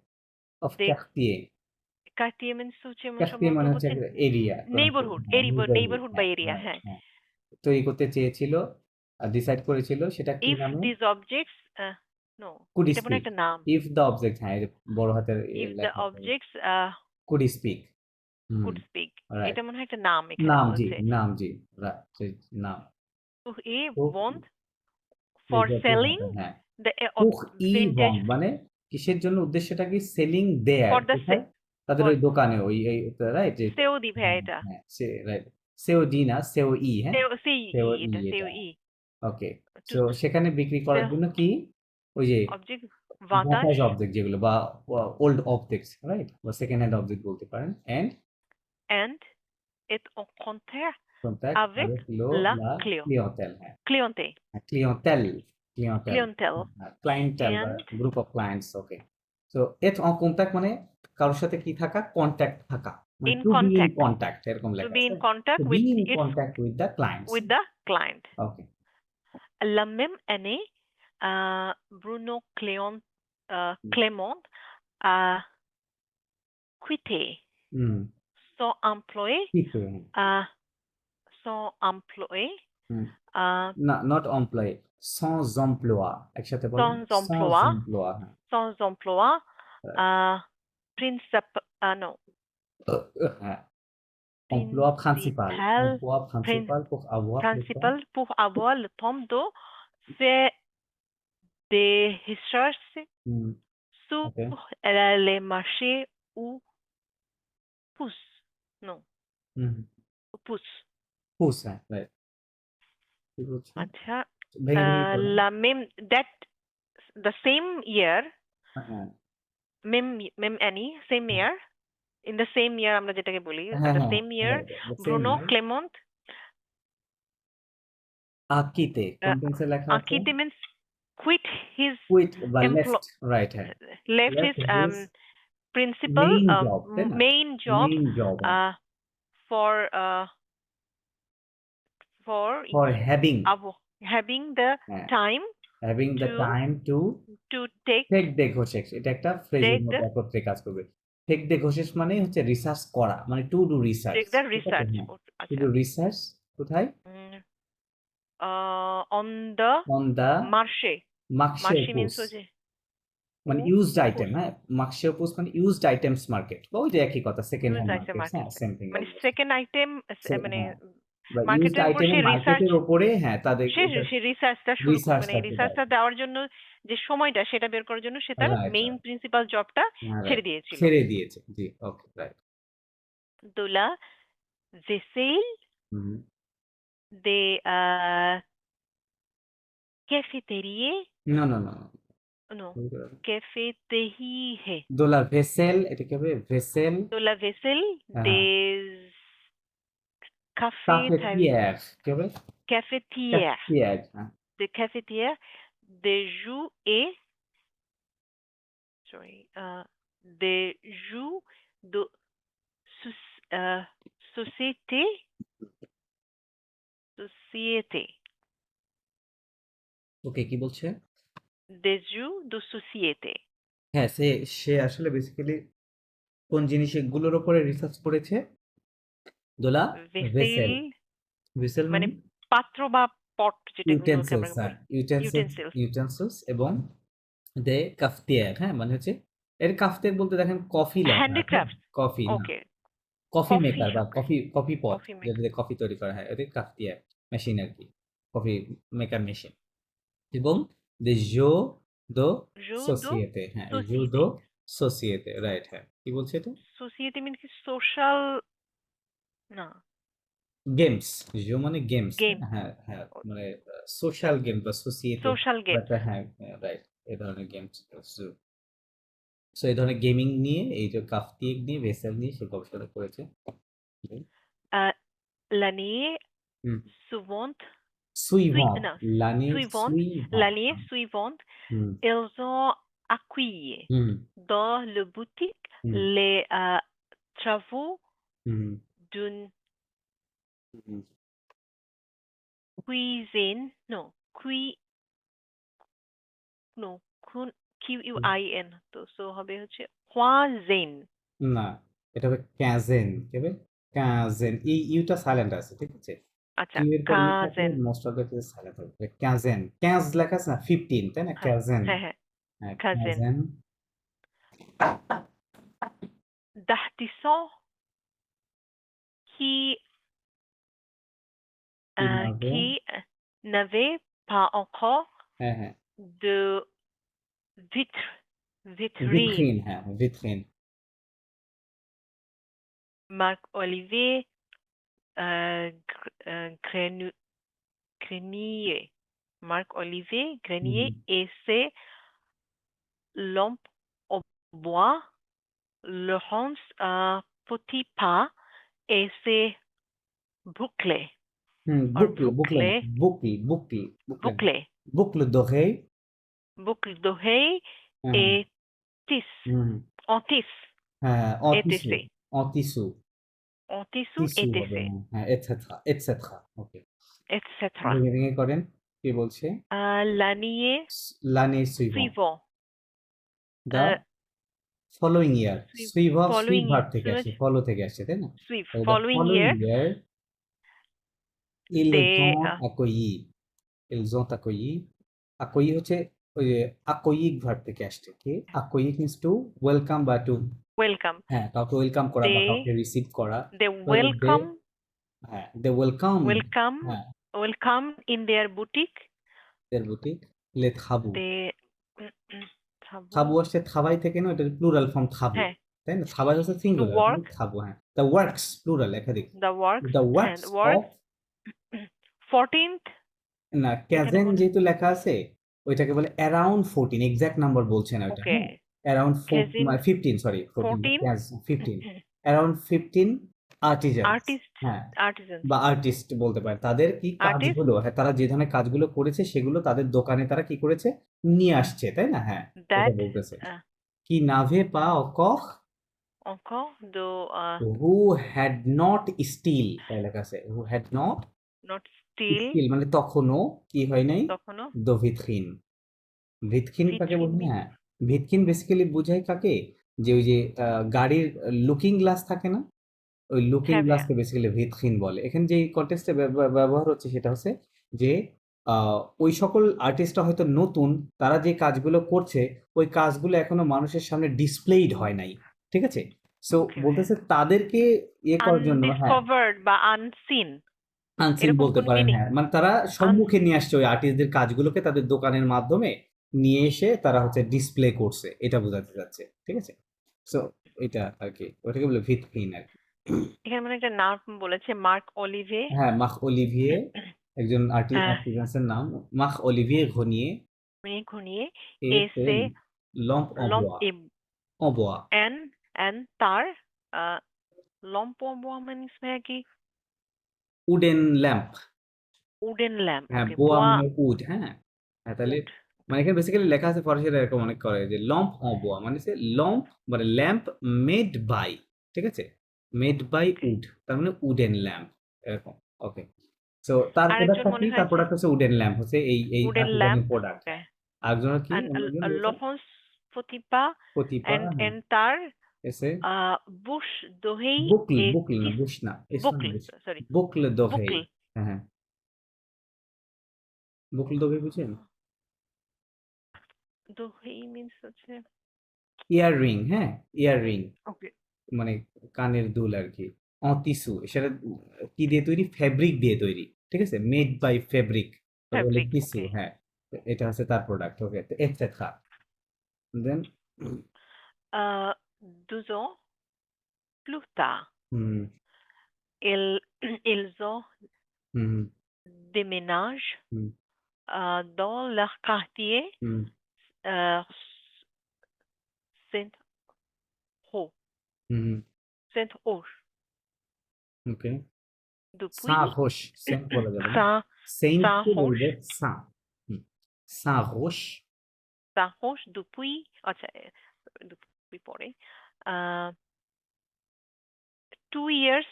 of they Cartier Cartier means হচ্ছে Cartier সম্ভবত মানে হচ্ছে হচ্ছে এরিয়া নেইবারহুড নেইবারহুড বা হ্যাঁ এরিয়া right, হ্যাঁ হ্যাঁ তৈরি করতে চেয়েছিল আর ডিসাইড করেছিল সেটা কি if নামে these objects no could এটা মনে speak একটা নাম if the object হ্যাঁ এই যে বড় হাতের if the লেখা আছে objects could speak hmm could speak right এটা মনে হয় একটা নাম এখানে নাম জি বলছে নাম জি রাইট নাম to a তো want এই for জাতীয় selling ভাষা হ্যাঁ the cook E Bong vintage মানে কিসের জন্য উদ্দেশ্যটা কি সেলিং দেয়ার for the কোথায় তাদের for ওই দোকানে ওই এই রাইট যে সেও দি ভাইয়া হ্যাঁ এটা হ্যাঁ সে রাইট সেও ডি না সেও ই হ্যাঁ সেও সেই সেও ই এটা সেও এটা ই ওকে to সো সেখানে বিক্রি করার sell জন্য কি ওই যে object ভ্যাটাইজ vantage অবজেক্ট যেগুলো বা ওল্ড অবজেক্টস রাইট বা সেকেন্ড হ্যান্ড অবজেক্ট বলতে পারেন and and être en contact contact avec avec la la clientèle হ্যাঁ clientèle ক্লিয়েন্টেল ক্লিয়েন্টেল clientèle ক্লায়েন্টেল বা and group of clients okay so এট অন কন্ট্যাক্ট মানে কারোর সাথে কি থাকা কন্ট্যাক্ট থাকা মানে in to be in contact contact এরকম to লেখা be আছে in to contact be with in its contact with the clients with the client okay la même année Bruno Clément a quitté hmm son employé ঠিক তো euh, son employé hmm euh, না not employ sans emploi একসাথে বলেন sans sans emploi emploi হ্যাঁ sans emploi euh, non হ্যাঁ emploi principal principal emploi principal pour avoir le temps principal pour avoir le temps de faire des recherches হুম sur ওকে les marchés ou pousse non হুম pousse পুস হ্যাঁ right কি বলছেন আচ্ছা ভেঙে ভেঙে বলেন la même that the same year হ্যাঁ même année same year in the same year আমরা যেটাকে বলি হ্যাঁ the হ্যাঁ same year right, the same Bruno year Clément আকিতে কোন টেন্সে লেখা আছে Akite means quit his quit বা employ লেফট রাইট হ্যাঁ left left his his principal main job তাই না main job main job uh, for for for having having the হ্যাঁ time having the to time to take take the ঘোষেস এটা একটা ফ্রেজের take মতো the একত্রে কাজ করবে take the ঘোষেস মানে হচ্ছে রিসার্চ করা মানে to do research take the ঠিক আছে research হ্যাঁ টু আচ্ছা ডু রিসার্চ কোথায় on the on the marché marché marché means pousse হচ্ছে মানে ou ইউজড আইটেম, pousse, হ্যাঁ? মার্কশেপুস মানে ইউজড আইটেমস মার্কেট বা ওই যে একই কথা second used hand item markets, market হ্যাঁ? থেকে। সেম থিং মানে অলমোস্ট। সেকেন্ড আইটেম মানে হ্যাঁ, বা ইউজড মার্কেটের উপর সে আইটেমের রিসার্চ মার্কেটের উপরে হ্যাঁ, তাদের এটা সে রিসার্চটা শুরু মানে রিসার্চটাকে দেয়। রিসার্চটা দেওয়ার জন্য যে সময়টা সেটা বের করার জন্য সে তার রাইট, মেইন রাইট। প্রিন্সিপাল জবটা হ্যাঁ, ছেড়ে রাইট। দিয়েছিল। ছেড়ে দিয়েছে। জি, ওকে, রাইট। তো লা vaisselle হুম। des cafétéries, না, না, না, না। non, cafétéries, দোলা ভেসেল, এটা কি হবে? ভেসেল, de la vaisselle হ্যাঁ, des কাফেটিয়ার, কি হবে? cafetières, ক্যাফেটিয়ার, হ্যাঁ। des cafetières, des jouets, sorry, des joues de société, société, ওকে, কি বলছে? des joues de société, হ্যাঁ, সে সে আসলে বেসিক্যালি কোন জিনিসগুলোর উপরে রিসার্চ করেছে? দোলা ভেসেল। vaisselle, ভেসেল মানে মানে পাত্র বা পট যেটাগুলোকে আমরা ইউটেন্সিলস, হ্যাঁ, বলি, ইউটেন্সিলস, ইউটেন্সিলস। ইউটেন্সিলস এবং দে কাফতিয়ার, হ্যাঁ, মানে হচ্ছে এর কাফতিয়ার বলতে দেখেন কফি লেখা আছে, হ্যান্ডিক্রাফট, কফি না, ওকে, কফি কফি, মেকার বা ওকে, কফি পট কফি মেকার, যেটাতে কফি তৈরি করা হয় ওদের কাফতিয়ার মেশিন আর কি, কফি মেকার মেশিন। এবং দে জো দো jeu de সোসিয়েতে, হ্যাঁ, জো দো société, সোসিয়েতে, রাইট, হ্যাঁ, কি বলছে এটা? société মিন কি সোশ্যাল, না, গেমস, জো মানে গেমস, গেম, হ্যাঁ, হ্যাঁ, মানে সোশ্যাল গেম বা সোসিয়েটেড সোশ্যাল বা গেমস। একটা, হ্যাঁ, রাইট, এই ধরনের গেমস। সো এই ধরনের গেমিং নিয়ে এই যে কাফতিয়েক নিয়ে ভেসেল নিয়ে সে গবেষণা করেছে। হুম। L'année হুম। suivante, সুইভন, non, লানে suivante, সুইভন। l'année suivante, হুম। ils ont accueilli হুম। dans le boutique হুম। les travaux হুম। d'une হুম। cuisine, non, non, হুম। QUIN, তো সো হবে হচ্ছে cuisine, না, এটা হবে ক্যাজেন, কি হবে? ক্যাজেন, এই ইউটা সাইলেন্ট আছে, ঠিক আছে? আচ্ছা, ইউ এর পর ই থাকলে cuisine, most of the case silent হবে। ক্যাজেন, ক্যাজ লেখা আছে না 15, তাই না? হ্যাঁ, ক্যাজেন, হ্যাঁ, হ্যাঁ, হ্যাঁ, cuisine, ক্যাজেন। d'artisans qui কি নামে? qui n'avaient pas encore হ্যাঁ, হ্যাঁ, de vitrine. ভিট্রিন, হ্যাঁ, ভিট্রিন। Marc Olivier Grenier. Marc Olivier hmm. Grenier et ses lampes au bois, Laurence Petipa et ses boucles, hmm, or বুকলে, বুকলে না, বুকলে না। boucles, বুকলে দোহেই, boucles d'oreilles হ্যাঁ, et হুম, en tissu, হ্যাঁ, অতিসু, etc. অতিসু, En tissu, tissue হবে, etc. হ্যাঁ, etcetera, etcetera, ওকে। etc. ভেঙে ভেঙে করেন, কি বলছে? L'année লানে সুইভন, suivant, the following year, সুইভ following verb year, থেকে আসছে, ফলো থেকে আসছে, তাই না? তাহলে দা following ফলোইং year, ইয়ার, ils des ont accueilli, ils ont accueilli, accueilli হচ্ছে ওই যে accueillir ভার্ব থেকে আসছে, কি? accueillir মিন্স টু ওয়েলকাম বা টু, welcome, হ্যাঁ, কাউকে ওয়েলকাম করা বা they কাউকে রিসিভ করা। they তো দে, welcome হ্যাঁ, দে ওয়েলকাম, welcome হ্যাঁ, welcome in their boutique. There boutique, লে খাবু। They খাবু travaux, আসছে থাবাই থেকে না, এটা প্লুরাল ফর্ম খাবু, হ্যাঁ, তাই না? থাবাই হচ্ছে the সিঙ্গুলার, কিন্তু work, খাবু, হ্যাঁ। দ্য ওয়ার্কস প্লুরাল একাধিক। the works, দ্য হ্যাঁ, works the of, works, 14th, না, এখানে ক্যাজেন কোন, যেহেতু লেখা আছে ওইটাকে বলে অ্যারাউন্ড 14, এক্সাক্ট নাম্বার বলছে না ওইটা, ওকে, হ্যাঁ। অ্যারাউন্ড cousin, 15, সরি 14 না, 14 ক্যাজ 15, অ্যারাউন্ড 15 আর্টিজানস, artists, হ্যাঁ, artisans, বা আর্টিস্ট বলতে পারে। তাদের কি artists কাজগুলো, হ্যাঁ, তারা যে ধরনের কাজগুলো করেছে সেগুলো তাদের দোকানে তারা কি করেছে, নিয়ে আসছে, তাই না? হ্যাঁ, এটা that বলতেছে। uh, কি নাভে পা অকখ, encore de who had not still, তাই লেখা আছে, who had not not still, still মানে তখনও কি হয় নাই, তখনও দভিথিন। ভিথকিন কাকে vitrine বলি? means, হ্যাঁ, ভিথকিন বেসিক্যালি বোঝায় কাকে? যে ওই যে গাড়ির লুকিং গ্লাস থাকে না? ওই লুকিং হ্যাঁ ভাইয়া, গ্লাসকে বেসিক্যালি ভিথকিন বলে। এখানে যেই কনটেক্সটে ব্যবহার হচ্ছে সেটা হচ্ছে যে ওই সকল আর্টিস্টরা হয়তো নতুন, তারা যে কাজগুলো করছে ওই কাজগুলো এখনো মানুষের সামনে ডিসপ্লেইড হয় নাই, ঠিক আছে? সো ওকে, বলতেছে তাদেরকে ইয়ে করার জন্য, হ্যাঁ, আনডিসকভার্ড বা আনসিন আনসিন এরকম বলতে কোন পারেন, মিনিং? হ্যাঁ, মানে তারা সম্মুখে নিয়ে আসছে ওই আর্টিস্টদের কাজগুলোকে তাদের দোকানের মাধ্যমে নিয়ে এসে তারা হচ্ছে ডিসপ্লে করছে, এটা বোঝাতে চাচ্ছে, ঠিক আছে? সো এটা আর কি, ওটাকে বলে ভিত্তিহীন আর কি। এখানে মানে একটা নাম বলেছে মার্ক অলিভে। হ্যাঁ, মাখ অলিভিয়ে, একজন আর্টিস্টের নাম মাখ অলিভিয়ে ঘনিয়ে, ঘনিয়ে এ সে এসে লম্প লম্প অবোয়া, অবোয়া, এন তার লম্প মানে इसमें কি উডেন ল্যাম্প, উডেন ল্যাম্প? হ্যাঁ, ওকে, বোয়া বোয়া মানে উড, হ্যাঁ, হ্যাঁ, তাহলে উড। মানে এখানে বেসিক্যালি লেখা আছে, ফরাসিরা এরকম অনেক করে যে লম্প অ বোয়া মানে সে লম্প মানে ল্যাম্প মেড বাই, ঠিক আছে, মেড বাই ওকে, উড, তার মানে উডেন ল্যাম্প এরকম। ওকে, সো তার আরেকজন প্রোডাক্টটা কি? মনে হয় তার যে প্রোডাক্ট হচ্ছে উডেন ল্যাম্প, হচ্ছে এই উডেন আর্টিজানের ল্যাম্প। প্রোডাক্ট, ওকে, হ্যাঁ। আরেকজনের কি, and অন্যজন বলছে Laurence Fotipa কতিপা, হ্যাঁ, and তার এসে bouche d'oreille বুকল, et বুকল না, tis বুশ না, এসো না, boucle, বেশ, sorry, বুকল দোহেই, boucle, হ্যাঁ, হ্যাঁ, বুকল দোহেই বুঝেন? d'oreille means হচ্ছে ইয়ার রিং, হ্যাঁ, ইয়ার রিং ওকে, মানে কানের দুল আর কি। অতিসু সেটা কি দিয়ে তৈরি? ফেব্রিক দিয়ে তৈরি, ঠিক আছে, মেড বাই ফেব্রিক, ওটা বলে fabric, টিস্যু, ওকে। হ্যাঁ। তো এটা হচ্ছে তার প্রোডাক্ট, ওকে, তো এটসেট্রা, দেন 2 ans plus tard, হুম, ils ont হুম, déménagé হুম, dans leur quartier হুম, euh, Saint-Roch, হুম, Saint-Roch. ওকে। Depuis সাহস, সেন্ট বলা যাবে না, Saint, সেইন্ট কে বলবে Saint-Roch, সা, হুম, সাহস, Saint-Roch depuis, আচ্ছা, depuis পরে, uh, 2 years,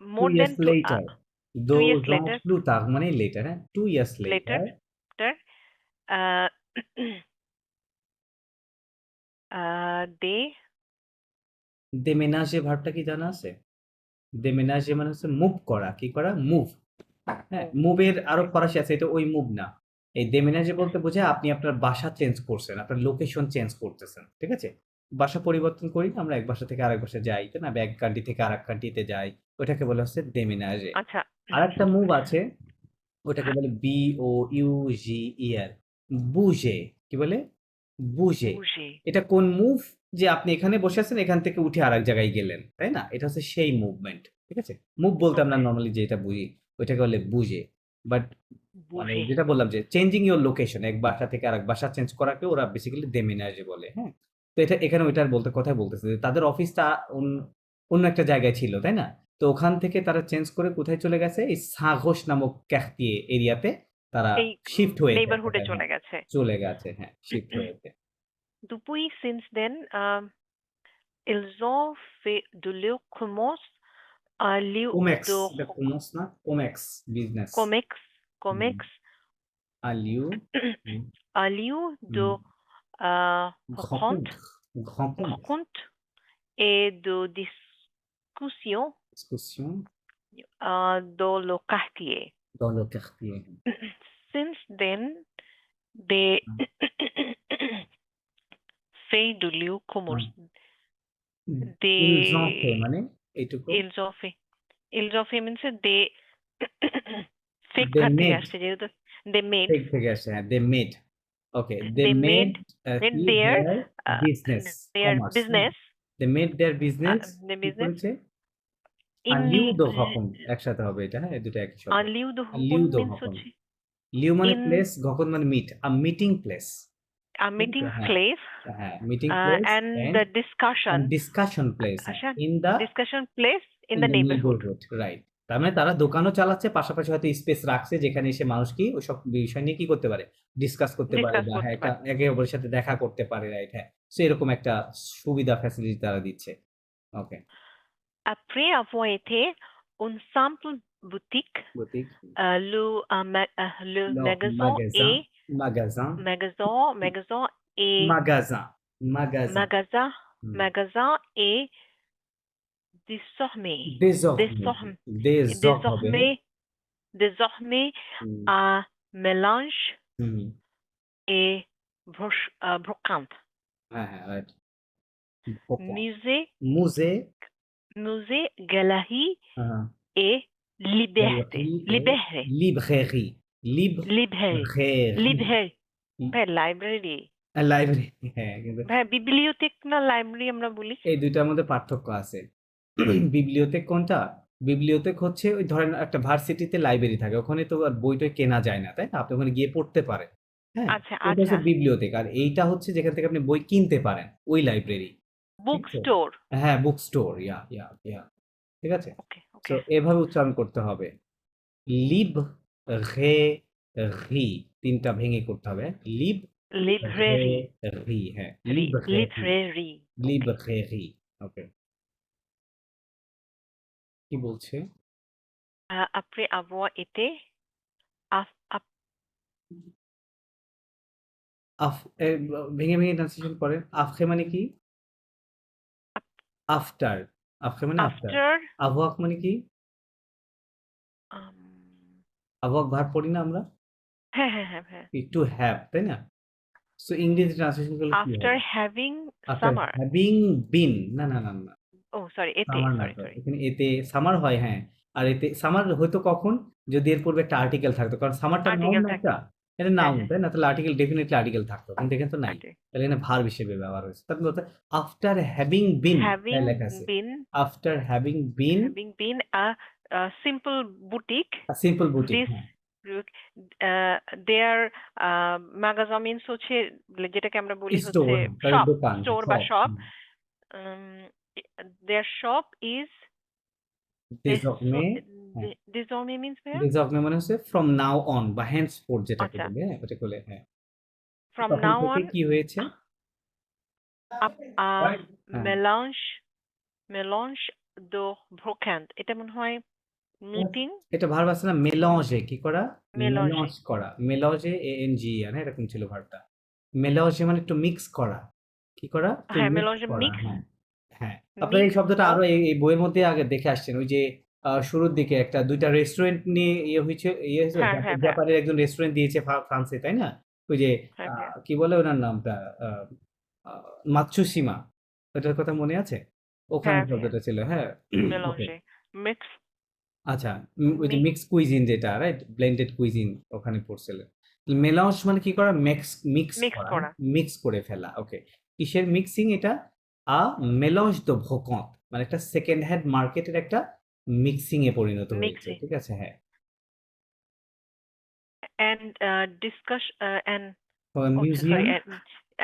two more years than two, later, 2 দো years জন later, প্লুতার মানে লেটার, হ্যাঁ, 2 years later, letter. uh, they দেমেনাজে ভার্বটা কি জানা আছে? দেমেনাজে মানে হচ্ছে মুভ করা, কি করা? মুভ, হ্যাঁ, move, মুভের আরো okay, ফরাসি আছে, এটা ওই মুভ না। এই দেমেনাজে বলতে বোঝায় আপনি আপনার বাসা চেঞ্জ করছেন, আপনার লোকেশন চেঞ্জ করতেছেন, ঠিক আছে? বাসা পরিবর্তন করি না আমরা, এক বাসা থেকে আরেক বাসায় যাই, তাই না? বা এক কান্ট্রি থেকে আরেক কান্ট্রিতে যাই, ওটাকে বলা হচ্ছে দেমেনাজে। আচ্ছা, আরেকটা মুভ আছে, ওটাকে বলে BOUGER, বুঝে, কি বলে? বুঝে। bouger, এটা কোন মুভ? যে আপনি এখানে বসে আছেন, এখান থেকে উঠে আরেক জায়গায় গেলেন, তাই না? এটা হচ্ছে সেই মুভমেন্ট, ঠিক আছে? মুভ বলতে আমরা okay, নরমালি যেটা বুঝি ওইটাকে বলে বুঝে। বাট মানে bouger, যেটা বললাম যে চেঞ্জিং ইওর লোকেশন, এক বাসা থেকে আরেক বাসা চেঞ্জ করাকে ওরা বেসিক্যালি দেমেনাজে বলে, হ্যাঁ? তো এটা এখানে ওইটার বলতে কথাই বলতেছে যে তাদের অফিসটা অন্য একটা জায়গায় ছিল, তাই না? তো ওখান থেকে তারা চেঞ্জ করে কোথায় চলে গেছে? এই সাগোস নামক ক্যাখতিয়ে এরিয়াতে তারা এই শিফট হয়েছে এক নেইবারহুডে কথায়, চলে হ্যাঁ। গেছে। চলে গেছে, হ্যাঁ, শিফট হয়েছে। Depuis, since then, ils ont fait de leur commerce un lieu কোমেক্স, de এটা কোমোস না, কোমেক্স business. comex, hmm, comex, আলিউ, hmm, un lieu hmm, de rencontre, rencontre, rencontre et de discussion discussion dans le quartier. dans le quartier. Since then, they hmm, fait de lieu hmm. commerce. ils ont fait They মানে এইটুকু, ils ont fait means they fake they ঘর থেকে made, আসছে যেহেতু they made fake থেকে আসছে, হ্যাঁ, they made, okay, they they made made কি their their uh, business, commerce, হ্যাঁ, business they made their business, the কি business করেছে? in আলিউ দো হকম, একসাথে হবে এটা, হ্যাঁ, এই দুটো একই শব্দ। un lieu de আলিউ rencontre দো means হকম, হচ্ছে লিউ মানে in প্লেস, গকন মানে meet, a meeting place, a ঠিক আছে, meeting হ্যাঁ, place হ্যাঁ, meeting place and and the discussion discussion place, হ্যাঁ, in the, discussion place in in the the neighborhood. Neighbourhood, right. তার মানে তারা দোকানও চালাচ্ছে, পাশাপাশি হয়তো স্পেস রাখছে যেখানে এসে মানুষ কি ওইসব বিষয় নিয়ে কি করতে পারে? ডিসকাস করতে পারে, ডিসকাস বা হ্যাঁ, করতে পারে। একে অপরের সাথে দেখা করতে পারে, রাইট, হ্যাঁ। সো এরকম একটা সুবিধা ফ্যাসিলিটি তারা দিচ্ছে। ওকে, Après avoir été une simple boutique, boutique, le লো magasin মাগাজিন, est মাগাজিন, magasin est মাগাজিন, মাগাজিন, magasin হুম, magasin est désormais désormais, désormais désormais হবে, désormais désormais হুম, à mélange হুম et brocante. হ্যাঁ হ্যাঁ রাইট ভোকা Musée, মুজে musée, galerie et liberté. Libéré. librairie Librairie. librairie Librairie. ভাই library. Library হ্যাঁ কিন্তু ভাই বিবলিওথেক না লাইব্রেরি আমরা বলি? এই দুইটার মধ্যে পার্থক্য আছে বিবলিওথেক কোনটা বিবলিওথেক হচ্ছে ওই ধরেন একটা ভার্সিটিতে লাইব্রেরি থাকে ওখানে তো আর বইটা কেনা যায় না তাই না আপনি ওখানে গিয়ে পড়তে পারেন হ্যাঁ আচ্ছা, ওটা হচ্ছে আচ্ছা। বিবলিওথেক আর এইটা হচ্ছে যেখান থেকে আপনি বই কিনতে পারেন ওই লাইব্রেরি ঠিক বুক আছে স্টোর। হ্যাঁ বুক স্টোর ইয়া ইয়া ইয়া ঠিক আছে ওকে, তো ওকে। এভাবে উচ্চারণ করতে হবে লিব রে রি তিনটা ভেঙে করতে হবে লিব রে Librairie. রি হ্যাঁ লিব রে রি Librairie. লিব ওকে। রে রি ওকে কি বলছে Après avoir été আফ ভেঙে ভেঙে ট্রান্সলেশন করেন আফখে মানে কি আফটার আফখে মানে আফটার after আবহাক মানে কি um, আবহাক ভার পড়ি না আমরা হ্যাঁ, হ্যাঁ, হ্যাঁ, হ্যাঁ। টু হ্যাভ তাই না সো ইংরেজি ট্রান্সলেশন করলে কি After হবে having after summer. Having been না না না না Oh, sorry, এতে, সামার না sorry, তো sorry. এখানে এতে সামার হয় হ্যাঁ আর এতে সামার হয়তো কখন যদি এর পূর্বে একটা আর্টিকেল থাকতো কারণ সামারটা নাউন Article না থাকে। একটা এটা হ্যাঁ, নাউন হ্যাঁ। তাই না তাহলে আর্টিকেল ডেফিনেটলি আর্টিকেল থাকতো কিন্তু এখানে তো নাই তাহলে এখানে ভার্ব হিসেবে ব্যবহার হয়েছে তার বলতে আফটার হ্যাভিং বিন Having লেখা আছে been after having been a simple boutique, simple boutique this হ্যাঁ their magazine হচ্ছে যেটাকে আমরা বলি স্টোর হচ্ছে তাদের shop, দোকান store বা shop. Hmm. Their shop is ডিজগমে হ্যাঁ désormais means where? ডিজগমে মানে হচ্ছে ফ্রম নাও অন বা হ্যান্ডস ফোর্থ যেটাকে আচ্ছা, বলে হ্যাঁ ওটা বলে হ্যাঁ from তখন now থেকে on কি হয়েছে up হ্যাঁ mélange de brocante. এটা মনে হয় মিটিং এটা ভার্ব আছে না মেলঞ্জে কি করা mélanger. মেলঞ্জ করা মেলঞ্জে এএনজি আর এরকম ছিল ভার্বটা মেলঞ্জে মানে একটু মিক্স করা কি করা একটু হ্যাঁ, মিক্স mélanger করা mix হ্যাঁ হ্যাঁ আপনারা এই শব্দটা of আরো এই বইয়ের মধ্যে আগে দেখে আসছেন ওই যে শুরুর দিকে একটা দুইটা রেস্টুরেন্ট নিয়ে ইয়ে হয়েছে হ্যাঁ, হ্যাঁ, হ্যাঁ, জাপানের একজন রেস্টুরেন্ট দিয়েছে ফ্রান্সে তাই না ওই যে হ্যাঁ, হ্যাঁ। কি বলে ওনার নামটা মাতসুশিমা ওটার কথা মনে আছে ওখানে হ্যাঁ, হ্যাঁ, শব্দটা ছিল হ্যাঁ ওকে mélanger. Mix আচ্ছা ওই যে mix মিক্স কুইজিন যেটা রাইট ব্লেন্ডেড কুইজিন ওখানে পড়ছিলেন মেলাঞ্জ মানে কি করা মিক্স mix করা করা। মিক্স করে ফেলা ওকে কিসের মিক্সিং এটা মেলাঞ্জ দো ভোকন্ত মানে একটা সেকেন্ড হ্যান্ড মার্কেটের একটা মিক্সিং এ পরিণত হয়েছে Mixing ঠিক আছে হ্যাঁ and discuss and museum sorry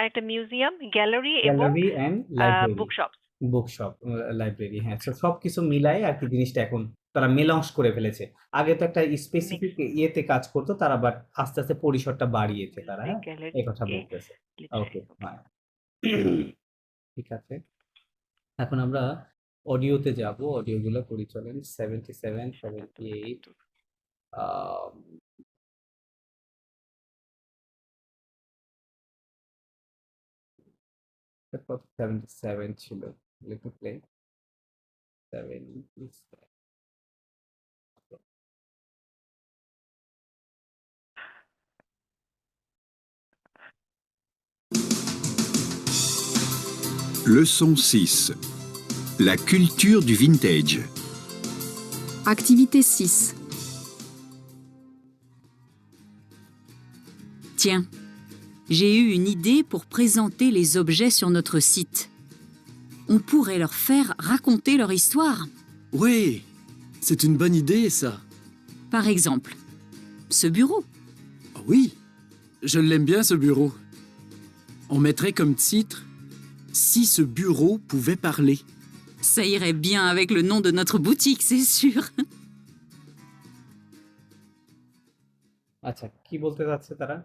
একটা মিউজিয়াম গ্যালারি এবং gallery and library bookshops bookshop library হ্যাঁ তো সবকিছু মিলাই আর কি জিনিসটা এখন তারা মেলাঞ্জ করে ফেলেছে আগে তো একটা স্পেসিফিক ইয়েতে কাজ করতো তারা বাট আস্তে আস্তে পরিসরটা বাড়িয়েছে তারা হ্যাঁ গ্যালারি এই কথা এ বলতেছে ওকে লিটারি ঠিক আছে এখন আমরা অডিওতে যাব অডিওগুলো করি চলেন 77 78 কত 77 ছিল let me play 77 Leçon 6. La culture du vintage. Activité 6. Tiens, j'ai eu une idée pour présenter les objets sur notre site. On pourrait leur faire raconter leur histoire. Oui, c'est une bonne idée, ça. Par exemple, ce bureau. Ah oui, je l'aime bien, ce bureau. On mettrait comme titre « Si ce bureau pouvait parler ». Ça irait bien avec le nom de notre boutique, c'est sûr. আচ্ছা কি বলতে যাচ্ছে তারা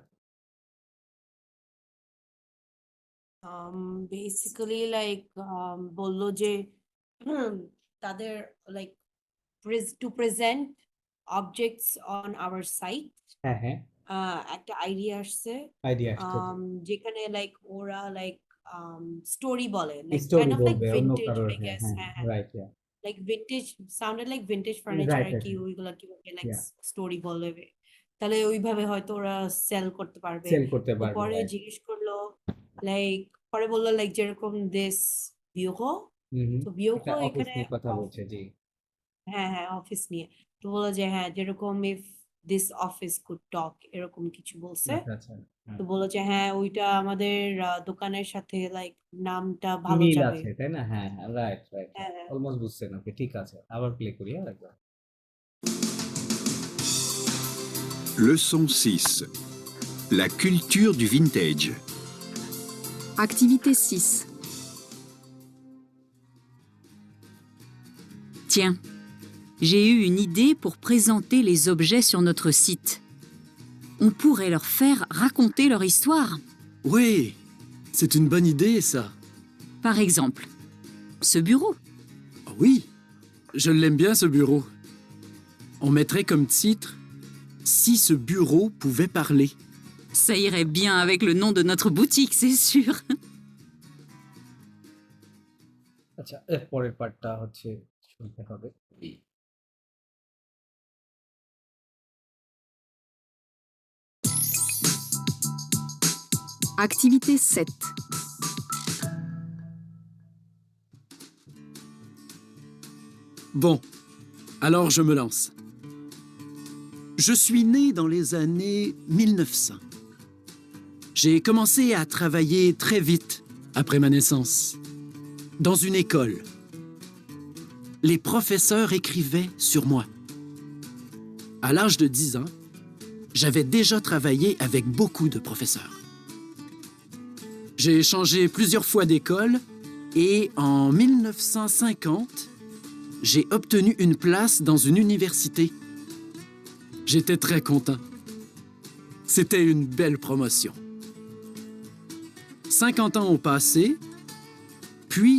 basically like বললো যে তাদের like to present objects on our site হ্যাঁ হ্যাঁ একটা আইডিয়া আসছে আইডিয়া আসছে যেখানে লাইক ওরা লাইক স্টোরি বলে like story kind of like বলবে অন্য ভিন্টেজ কারোর আই হ্যাঁ গেস হ্যাঁ হ্যাঁ right yeah like vintage sounded like vintage furniture right আর কি ওইগুলা কিভাবে লাইক ইয়া স্টোরি বলবে তাহলে ওইভাবে হয়তো ওরা সেল করতে পারবে। সেল করতে তো পারবে, পরে রাইট। জিজ্ঞেস করলো লাইক, পরে বললো লাইক যেরকম দিস বিউরো, তো একটা বিউরো অফিস এখানে নিয়ে কথা বলছে, জি। হ্যাঁ হ্যাঁ অফিস নিয়ে। তো বললো যে হ্যাঁ যেরকম ইফ দিস অফিস কুড টক, এরকম কিছু বলছে। আচ্ছা আচ্ছা। তো বললো যে হ্যাঁ ওইটা আমাদের দোকানের সাথে লাইক নামটা ভালো মিল যাবে। আছে, তাই না? হ্যাঁ হ্যাঁ, রাইট রাইট হ্যাঁ রাইট, হ্যাঁ অলমোস্ট বুঝছেন। ওকে, ঠিক আছে, আবার প্লে করি হ্যাঁ একবার। Leçon 6. La culture du vintage. Activité 6. Tiens, j'ai eu une idée pour présenter les objets sur notre site. On pourrait leur faire raconter leur histoire. Oui, c'est une bonne idée, ça. Par exemple, ce bureau. Ah oui, je l'aime bien, ce bureau. On mettrait comme titre « Si ce bureau pouvait parler ». Ça irait bien avec le nom de notre boutique, c'est sûr. আচ্ছা, এর পরের পার্টটা হচ্ছে শুনতে হবে। Activité 7. Bon, alors je me lance. Je suis né dans les années 1900. J'ai commencé à travailler très vite après ma naissance, dans une école. Les professeurs écrivaient sur moi. À l'âge de 10 ans, j'avais déjà travaillé avec beaucoup de professeurs. J'ai changé plusieurs fois d'école et en 1950, j'ai obtenu une place dans une université. J'étais très content. C'était une belle promotion. 50 ans ont passé, puis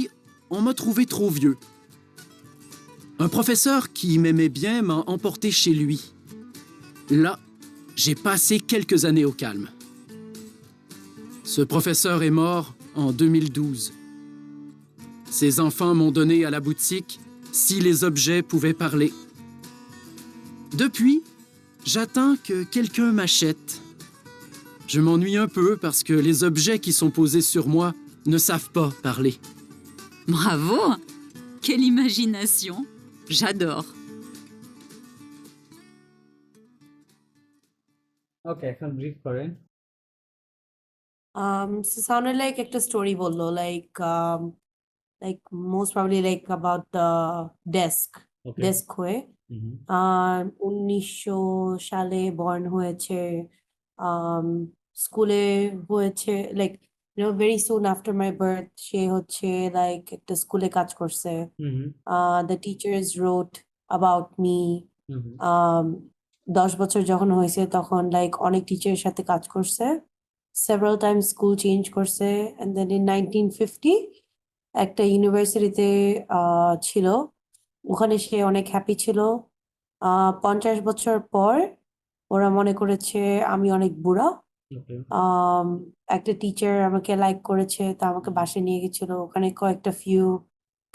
on m'a trouvé trop vieux. Un professeur qui m'aimait bien m'a emporté chez lui. Là, j'ai passé quelques années au calme. Ce professeur est mort en 2012. Ses enfants m'ont donné à la boutique si les objets pouvaient parler. Depuis, j'attends que quelqu'un m'achète. Je m'ennuie un peu parce que les objets qui sont posés sur moi ne savent pas parler. Bravo! Quelle imagination! J'adore. ওকে, এখন brief করেন। so sounded like একটা story বললো like most probably like about the desk okay. desk হয়ে 1900 সালে born হয়েছে, স্কুলে হয়েছে like very soon after my birth সে হচ্ছে লাইক একটা স্কুলে কাজ করছে। The teachers wrote about me. 10 বছর যখন হয়েছে তখন লাইক অনেক টিচারের সাথে কাজ করছে, several times স্কুল চেঞ্জ করছে, and then in 1950 একটা ইউনিভার্সিটিতে ছিল, ওখানে সে অনেক হ্যাপি ছিল। 50 বছর পর ওরা মনে করেছে আমি অনেক বুড়া। ওকে। একটা টিচার আমাকে লাইক করেছে, তা আমাকে বাসায় নিয়ে গেছিল, ওখানে কয়েকটা ফিউ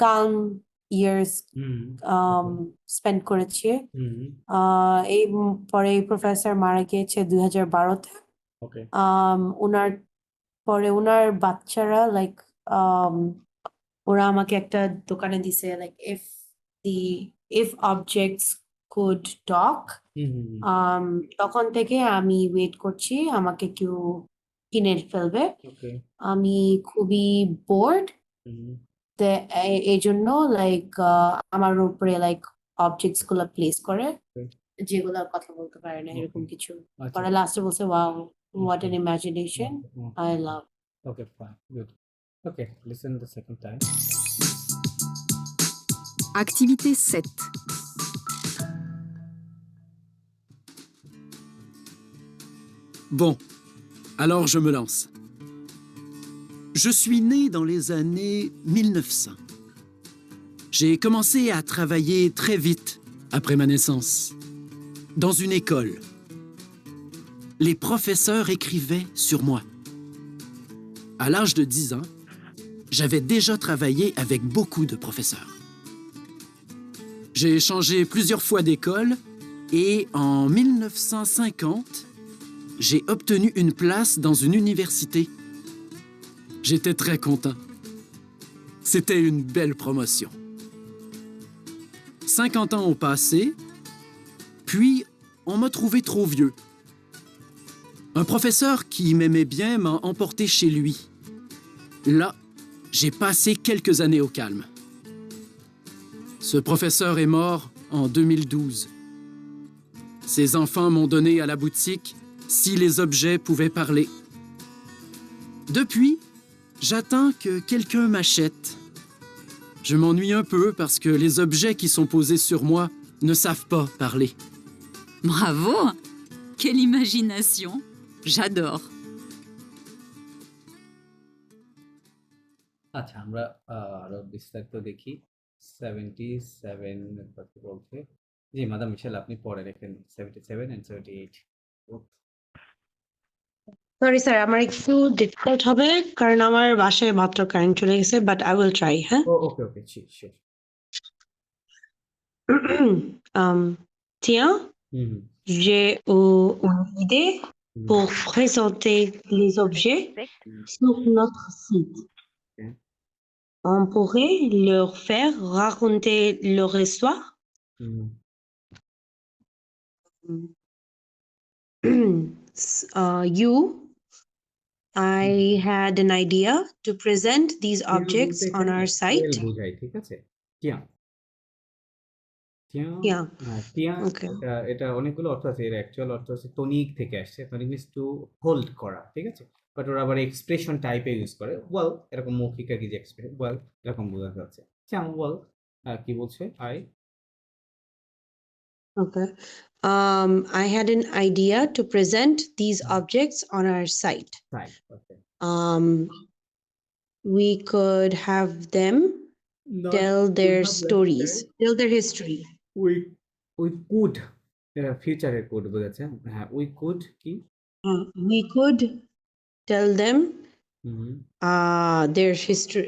কাম ইয়ার্স স্পেন্ড করেছি। এই পরে এই প্রফেসর মারা গিয়েছে 2012-তে। ওকে। ওনার পরে ওনার বাচ্চারা লাইক ওরা আমাকে একটা দোকানে দিছে like if objects could talk. তখন থেকে আমি ওয়েট করছি আমাকে কেউ কিনে ফেলবে। ওকে। আমি খুবই বোর্ড, এই জন্য লাইক আমার উপরে লাইক অবজেক্টস গুলা প্লেস করে যেগুলা কথা বলতে পারে না, এরকম কিছু। আচ্ছা। পরে লাস্টে বলছে wow what an imagination, I love. Okay, fine, good. Okay, listen the second time. Activité 7. Bon, alors je me lance. Je suis né dans les années 1900. J'ai commencé à travailler très vite après ma naissance, dans une école. Les professeurs écrivaient sur moi. À l'âge de 10 ans, j'avais déjà travaillé avec beaucoup de professeurs. J'ai changé plusieurs fois d'école Et en 1950, j'ai obtenu une place dans une université. J'étais très content. C'était une belle promotion. 50 ans ont passé, puis on m'a trouvé trop vieux. Un professeur qui m'aimait bien m'a emporté chez lui. Là, j'ai passé quelques années au calme. Ce professeur est mort en 2012. Ses enfants m'ont donné à la boutique si les objets pouvaient parler. Depuis, j'attends que quelqu'un m'achète. Je m'ennuie un peu parce que les objets qui sont posés sur moi ne savent pas parler. Bravo! Quelle imagination! J'adore! আচ্ছা আমরা আরো বিস্তারিত দেখি 77 কথা বলছে জি madame মিশেল আপনি পরে রেখেন 77 and 78 সরি স্যার আমার একটু ডিফিকাল্ট হবে কারণ আমার বাসায় মাত্র কারেন্ট চলে গেছে বাট আই উইল ট্রাই হ্যাঁ ওকে okay sure Tiens, hmm j'ai une idée hmm pour présenter les objets sur notre site. Ok. On pourrait leur faire raconter leur histoire. Hmm I had an idea to present these টিয়া objects বলতে on এখানে our তেল site. বোঝায় ঠিক আছে টিয়া টিয়া Yeah, হ্যাঁ টিয়া okay. এটা অনেকগুলো অর্থ আছে এর অ্যাকচুয়াল অর্থ হচ্ছে টনিক থেকে আসছে টনিক মিনস টু হোল্ড করা ঠিক আছে বাট ওরা আবার এক্সপ্রেশন টাইপে ইউজ করে ওয়েল এরকম মৌখিক আর কি যে এক্সপ্রেশন ওয়েল এরকম বোঝা যাচ্ছে টিয়া ওয়েল কি বলছে I Okay. I had an idea to present these objects on our site. তাই ওকে We could have them tell their stories, tell their history. We we could এটা ফিউচারের কোড বোঝাচ্ছে হ্যাঁ উই কুড কি We could tell them hmm their history,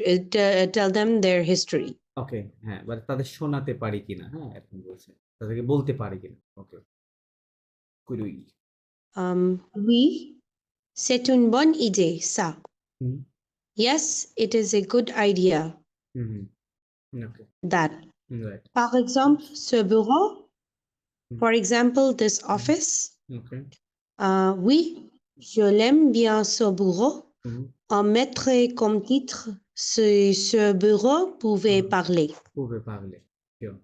tell them their history. ওকে হ্যাঁ but তাদের শোনাতে পারি কিনা হ্যাঁ এরকম বলছে তাদেরকে বলতে পারি কিনা ওকে could we Oui, c'est une bonne idée, ça. Hmm Yes, it is a good idea. Hmm okay That, right par exemple, ce bureau, for example, this office. Okay Oui, je l'aime bien ce bureau. Hmm On mettrait comme titre ce bureau pouvait parler. পূর্বে পাগলে sure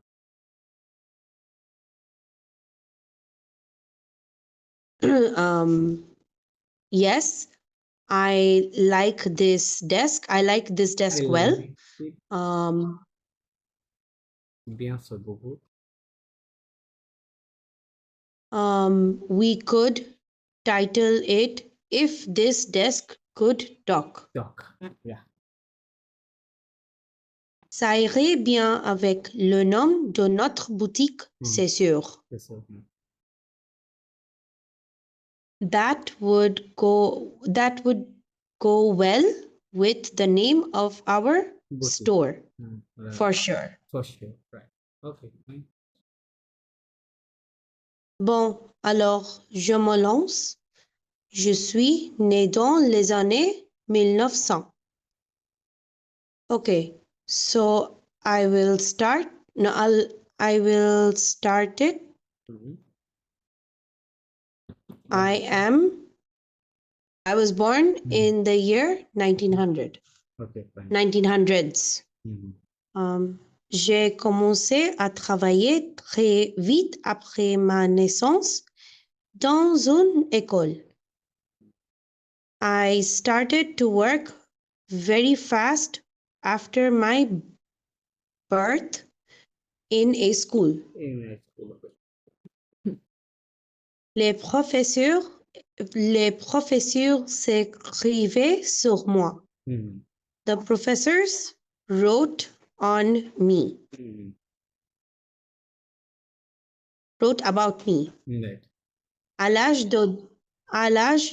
Yes, I like this desk. I like this desk well. bien sûr beaucoup We could title it If This Desk Could Talk. talk yeah Ça irait bien avec le nom de notre boutique, c'est sûr. yes sir That would go well with the name of our Boutique. store, right. for sure. for sure right okay fine. Bon, alors je me lance. Je suis né dans les années 1900. Okay, so I will start. No, I will start it. Mhm. I was born in the year 1900, okay fine 1900s. Mhm. J'ai commencé à travailler très vite après ma naissance dans une école. I started to work very fast after my birth in a school. in a school okay. Les professeurs s'écrivaient sur moi. Mhm. The professors wrote on me, Mhm. wrote about me. right À l'âge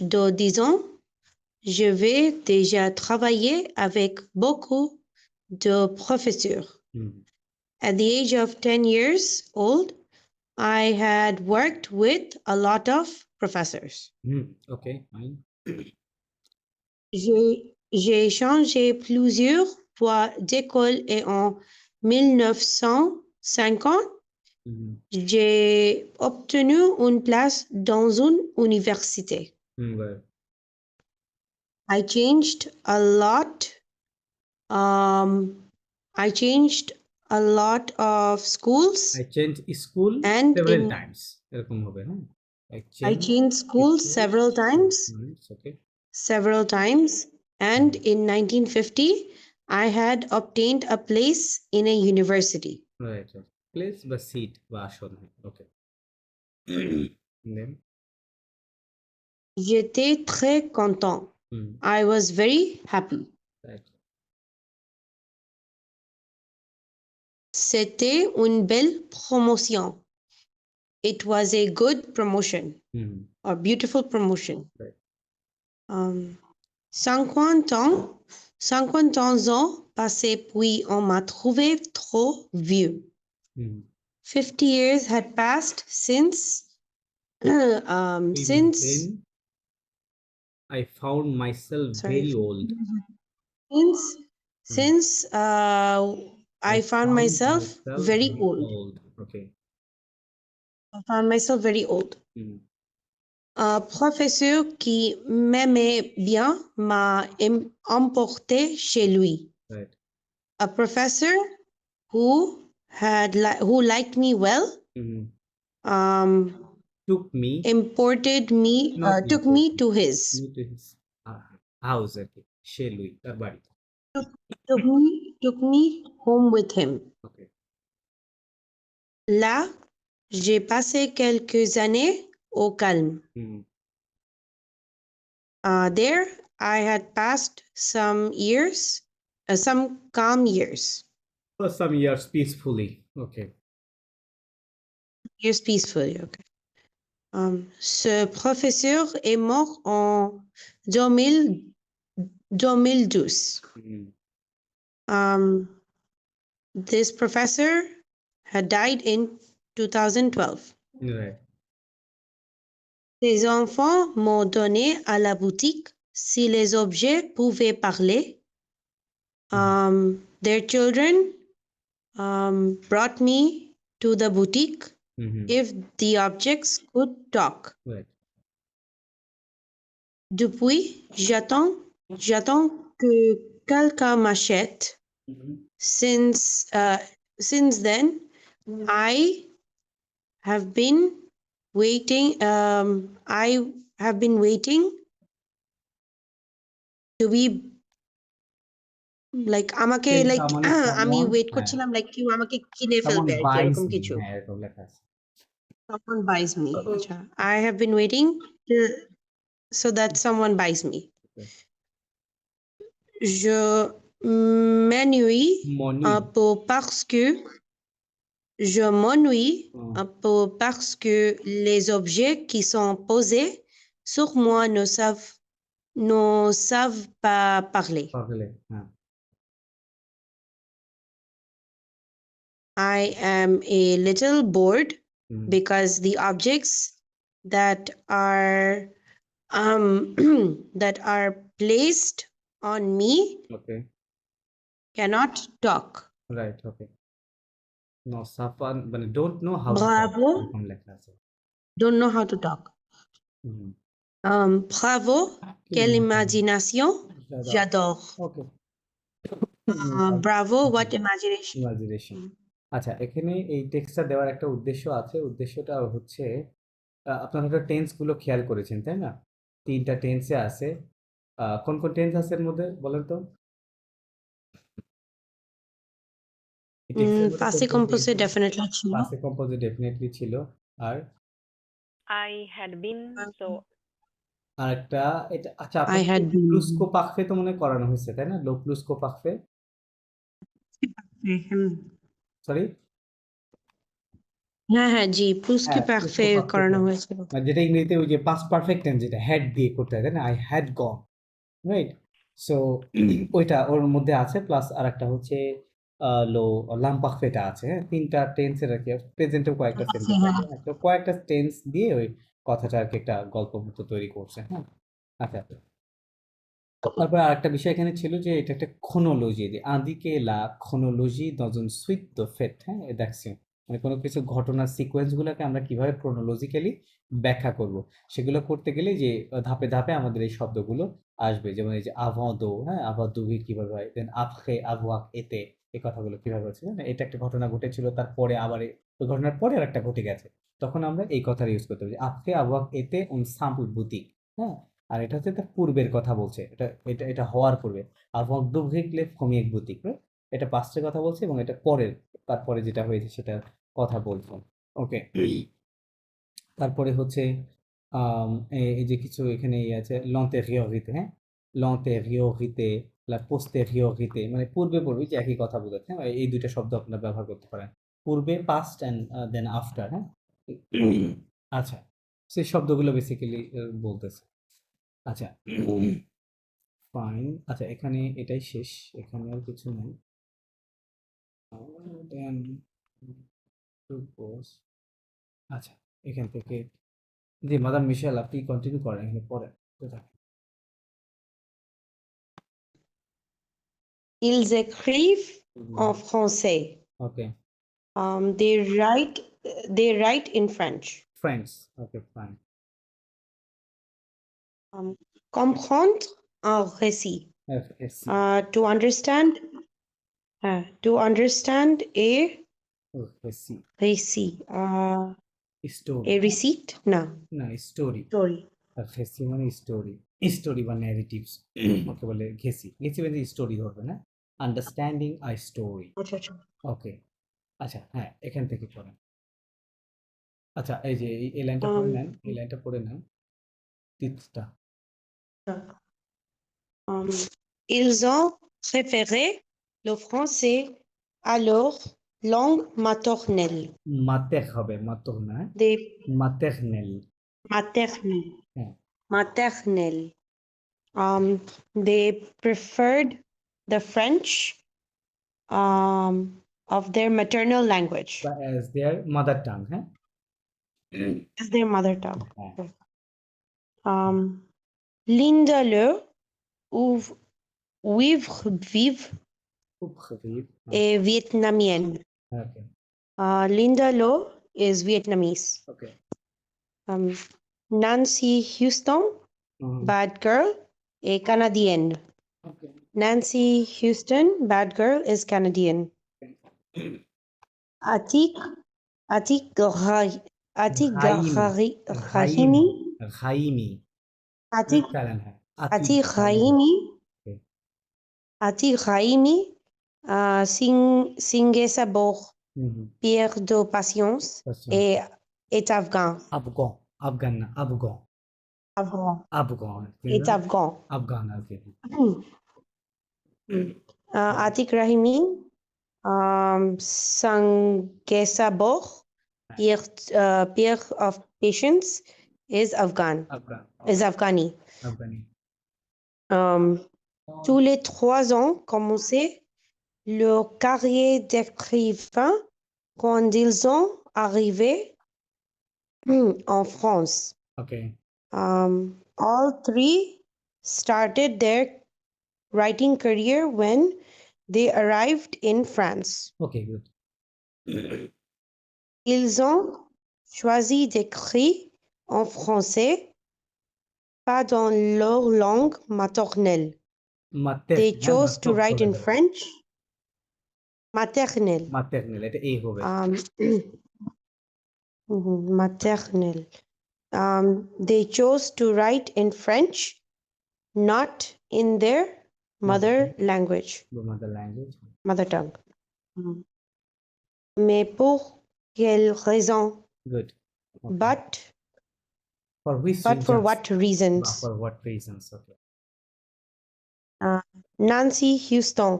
de 10 ans, je vais déjà travailler avec beaucoup de professeurs. Mhm. At the age of 10 years old, I had worked with a lot of professors. Okay, fine. J'ai changé plusieurs fois d'école et en 1950, Mhm. j'ai obtenu une place dans une université. Right. I changed a lot. I changed a lot of schools I changed school and several times. এরকম হবে, হ্যাঁ? I I changed changed schools school several times. okay. And in 1950, I had obtained a place in a university. Right, right. Place বা seat বা আসন, okay. Then, J'étais très content. I was very happy. right. C'était une belle promotion. It was a good promotion or beautiful promotion. Right. 50 ans passés, puis on m'a trouvé trop vieux. 50 years had passed since Then I found myself very old. Since I found myself very old. Okay. I found myself very old. Un professeur qui m'aimait bien m'a emporté chez lui. Right. A professor who who liked me well Took me took me to his house আর কি, সে Luis তার বাড়ি। took me home with him. Okay. Là, j'ai passé quelques années au calme. There, I had passed some calm years. For some years peacefully. Okay. Years peacefully, okay. Ce professeur est mort en 2012. This professor had died in 2012. Right. Les enfants m'ont donné à la boutique si les objets pouvaient parler. Their children brought me to the boutique if the objects could talk. Right. Depuis, j'attends que quelqu'un m'achète. Since then, I have been waiting. I have been waiting to be like আমাকে Till like আমি someone, wait করছিলাম like কেউ আমাকে কিনে someone ফেলবে আর কি, buys এরকম me, কিছু। হ্যাঁ, এরকম লেখা আছে। Someone buys me. আচ্ছা, I have been waiting so that someone buys me. Okay. Je m'ennuie Money. un peu parce que je m'ennuie un peu parce que les objets qui sont posés sur moi ne savent pas parler. পাগলে, হ্যাঁ। I am a little bored because the objects that are that are placed on me Okay. cannot talk. Right, okay. No, Safan, মানে don't know how to talk, Bravo. এরকম লেখা আছে। Don't know how to talk. Bravo. Quelle imagination. J'adore. Okay. Bravo, what imagination. Imagination. আচ্ছা, এখানে এই টেক্সটটা দেওয়ার একটা উদ্দেশ্য আছে। উদ্দেশ্যটা হচ্ছে আপনারা হয়তো টেন্স গুলো খেয়াল করেছেন, তাই না? 3টা টেন্সে আছে। কোন কোন টেন্স আছে এর মধ্যে বলেন তো? Passé composé definitely ছিল। Passé composé definitely ছিল। আর I had been, so আরেকটা এটা, আচ্ছা, I আপনাদের had been. প্লুস্কো পাকফে তো মনে হয় করানো হয়েছে, তাই না? লো প্লুস্কো পাকফে, সরি, হ্যাঁ জি, plus que হ্যাঁ, parfait প্লুস্কো করানো পাকফে, হয়েছিল। মানে যেটা ইংরেজিতে ওই যে পাস্ট পারফেক্ট টেন্স, যেটা হ্যাড দিয়ে করতে হয়, তাই না? I had gone, right? So ওইটা ওর মধ্যে আছে, প্লাস আরেকটা হচ্ছে লো লাম্পাখফেটা আছে, হ্যাঁ? ৩ টা টেন্সের আরকি প্রেজেন্টেও কয়েকটা আছে, সেন্টেন্স হ্যাঁ। আছে। হ্যাঁ, তো কয়েকটা টেন্স দিয়ে ওই কথাটা আরকি একটা গল্পের মতো তৈরি করছে, হ্যাঁ? আচ্ছা। তারপরে আরেকটা বিষয় এখানে ছিল যে এটা একটা chronology যে আদিকে লা chronologie dans une suite de faits, হ্যাঁ? দেখছি। মানে কোনো কিছু ঘটনার সিকোয়েন্স গুলোকে আমরা কিভাবে chronologically ব্যাখ্যা করব। সেগুলো করতে গেলে যে ধাপে, ধাপে আমাদের এই শব্দগুলো আসবে। যেমন এই যে avant de, হ্যাঁ? avant de কিভাবে হয়? দেন après avoir été এই কথাগুলো কিভাবে হচ্ছে, হ্যাঁ? এটা একটা ঘটনা ঘটেছিল তারপরে আবার ওই ঘটনার পরে আরেকটা ঘটে গেছে। তখন আমরা এই কথাটা ইউজ করতে পারি। après avoir été un simple boutique, হ্যাঁ? আর এটা হচ্ছে তার পূর্বের কথা বলছে। এটা হওয়ার পূর্বে। avant d'ouvrir les premières boutiques, right? এটা পাস্টের কথা বলছে এবং এটা পরের, তারপরে যেটা হয়েছে সেটার কথা বলছে। ওকে। তারপরে হচ্ছে আম এই যে কিছু এখানে ইয়ে আছে l'antériorité, হ্যাঁ? l'antériorité, la postériorité মানে পূর্বে যে একই কথা বোঝাচ্ছে, হ্যাঁ? এই ২ টা শব্দ আপনারা ব্যবহার করতে পারেন। পূর্বে পাস্ট অ্যান্ড দেন আফটার, হ্যাঁ? আচ্ছা। সেই শব্দগুলো বেসিক্যালি বলতেছে। আচ্ছা। ফাইন। আচ্ছা, এখানে এটাই শেষ। এখানে আর কিছু নাই। দেন আচ্ছা, এখান থেকে জি, মাদাম মিশেল আপনি কন্টিনিউ করেন এখানে পড়েন। Ils écrivent en français. Okay. They write in French. Friends. Okay, fine. Comprendre un récit. FSC. To understand a FSC. récit. Story. A receipt? No. না, স্টোরি। Story. এফএসসি মানে স্টোরি। স্টোরি বা narratives. ওকে বলে ঘেসি। ঘেসি মানে story ধরবে না? Understanding a story. আচ্ছা। ওকে। আচ্ছা, হ্যাঁ, এখান থেকে পড়েন। আচ্ছা, এই যে এই লাইনটা পড়ে নেন। এই লাইনটা পড়ে নেন। ৩টা। Ils ont préféré le français à leur langue maternelle. মাতের হবে, মাতর না। Des মাতেরনেল। maternelle. হ্যাঁ। Maternelle. They preferred the French of their maternal language বা অ্যাজ দেয়ার মাদার টাং, হ্যাঁ? as their mother tongue. হ্যাঁ। Linda le vive খুব খফিফ। est vietnamienne. Okay, Linda Lo is Vietnamese. Okay. Nancy Houston, bad girl, est Canadienne. Okay. Nancy Houston, bad girl, is Canadian. Atik Rahimi, ঘাইমি। Atik চালান, হ্যাঁ। Rahimi, Singesabor, Pierre de Patience, est afghan. Afghan. Afghan না, Afghan. Afghan. Afghan. Est afghan. Afghan, okay. Atik Rahimi, Sangesabor, Pierre of Patience, is Afghan. Afghan. Is Afghani. Afghani. Tous les 3 ans commençait le carrière d'écrivain quand ils sont arrivés en France. Okay. All 3 started their writing career when they arrived in France. Okay, good. Ils ont choisi d'écrire en français, pas dans leur langue maternelle. মাতের, They হ্যাঁ, chose to মাতর write বলে in দেবে। French. Maternelle. মাতেরনেল, এটা এই হবে। Maternelle. They chose to write in French, not in their mother language, mother language. mother tongue. Mais pour quelle raison? Good. But for which for what reasons? For what reasons? Okay. Nancy Houston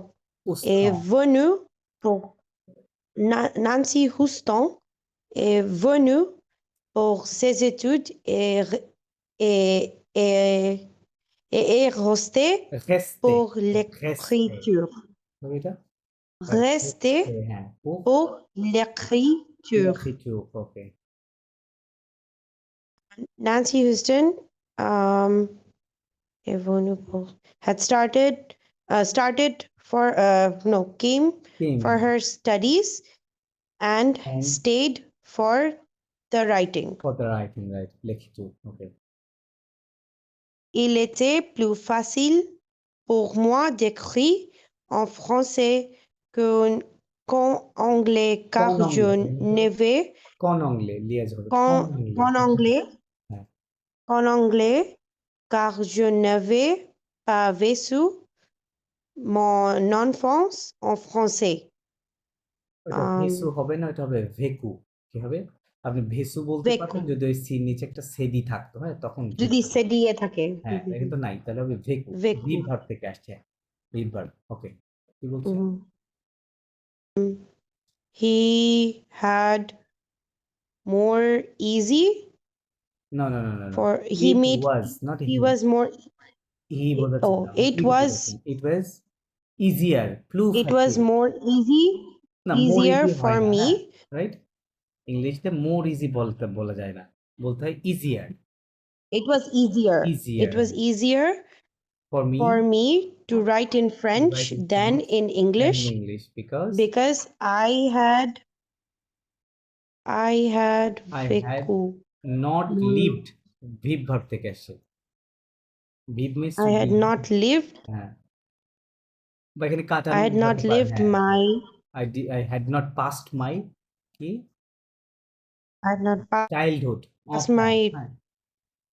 est venue pour Nancy Houston est venue pour ses études et est restée pour l'écriture. এটা Rester হ্যাঁ pour pour l'écriture. l'écriture, okay. Nancy Houston had came for Came her studies and and stayed for the writing. for the writing, right? l'écriture, okay. Il était plus facile pour moi d'écrire en français qu'en anglais car qu'en je anglais, n'avais qu'en anglais, liège হবে qu'en qu'en anglais, qu'en anglais হ্যাঁ qu'en anglais car je n'avais pas vécu mon enfance en français. ওটা ভেসু হবে না, এটা হবে ভেকু। কি হবে? আপনি ভেসু বলতে পারতেন ভেকু যদি ওই সির নিচে একটা সেদি থাকতো, হ্যাঁ তখন যদি ভেকু। সে দিয়ে থাকে হ্যাঁ এটা কিন্তু নাই, তাহলে হবে ভেকু। ভেকু ভিভ ভার্ব থেকে আসছে, ভিভ ভার্ব। ওকে, কি বলছেন? he had more easy No, no, no, no, no. for he It made was not he he. was more He বোঝাচ্ছেন oh না, আপনি it it was বলেছেন। It was easier, plus it was facile। more easy না, more easier easy for হয় না, me হ্যাঁ, right? ইংলিশে more easy বলা যায় না, বলতে হয় easier, it was easier easier it was easier for for me me to write in to French write in than French in than English in English because because I had I had Viku not Mm. lived, ভিভ verb থেকে আসছে। ভিভ means I had not lived হ্যাঁ, বা এখানে I কাটানো had not বোঝাতে পারে, lived হ্যাঁ my I had not passed my কি I had not childhood passed my হ্যাঁ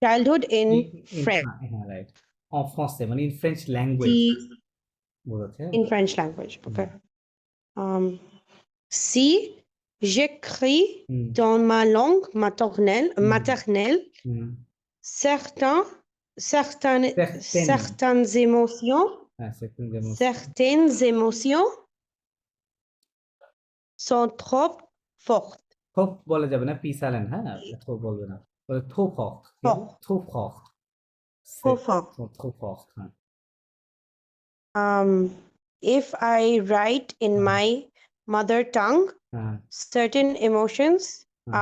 childhood in in French হ্যাঁ রাইট, en français মানে in French language বোঝাচ্ছে। in French language okay si j'écris hmm dans ma langue maternelle hmm certaines Certaines. émotions হ্যাঁ second যেমন certaines émotions sont trop fortes থোপ বলা যাবে না, P silent, হ্যাঁ থোপ বলবে না, বলে থোপ হক, থোপ হক, trop fortes থোপ হক, হ্যাঁ if I write in my mother tongue হ্যাঁ certain emotions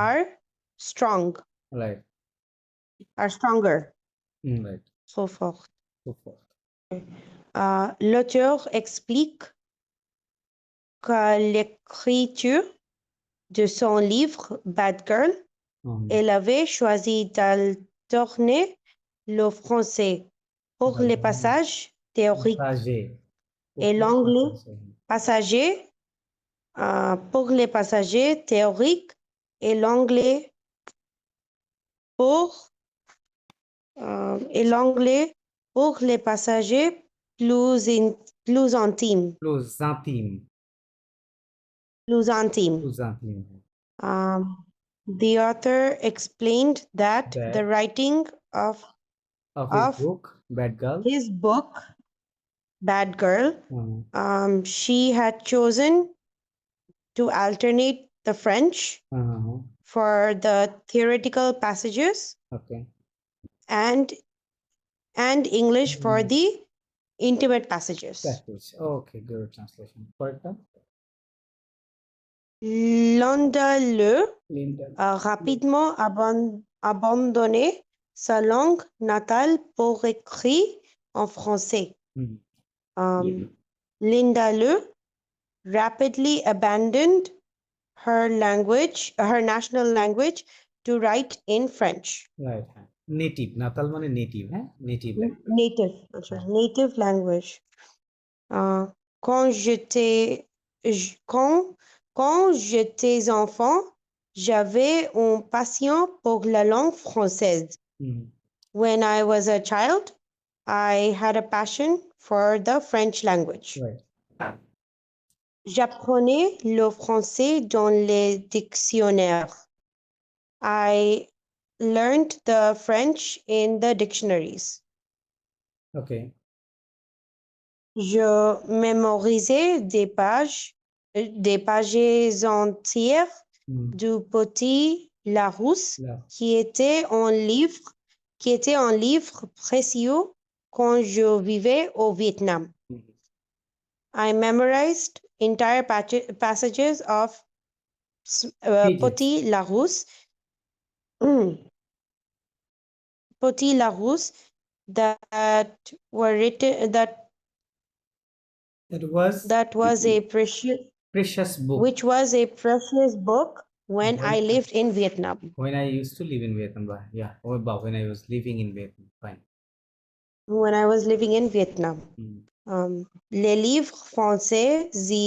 are strong right are stronger right trop fort থোপ হক l'auteur explique que l'écriture de son livre Bad Girl elle avait choisi d'alterner le français pour les passages théoriques et l'anglais pour les passagers théoriques et l'anglais pour les passagers plus intimes. plus intime, Plus intimes. plus intime, The author explained that That the writing of of his of book Bad Girl, his book Bad Girl, she had chosen to alternate the French for the theoretical passages okay, and English for the intimate passages. passage, okay, good translation. Correct? Landaleux Linda, a rapidement abandonné sa langue natale pour écrire en français. Linda Le rapidly abandoned her national language to write in French. right, native, natal মানে native, হ্যাঁ native language, Native language. Quand j'étais enfant, j'avais une passion pour la langue française. When I was a child, I had a passion for the French language. right, J'apprenais le français dans les dictionnaires. I learned the French in the dictionaries. okay, Je mémorisais des pages entières du Petit Larousse qui était un livre précieux quand je vivais au Vietnam. I memorized entire passages of Pages. Petit Larousse. Petit Larousse that were written That was that was a precious precious book which was a precious book when when I lived in Vietnam. I used to live in Vietnam. Yeah, or when I was living in Vietnam. Fine. When I was living in Vietnam. Les livres français y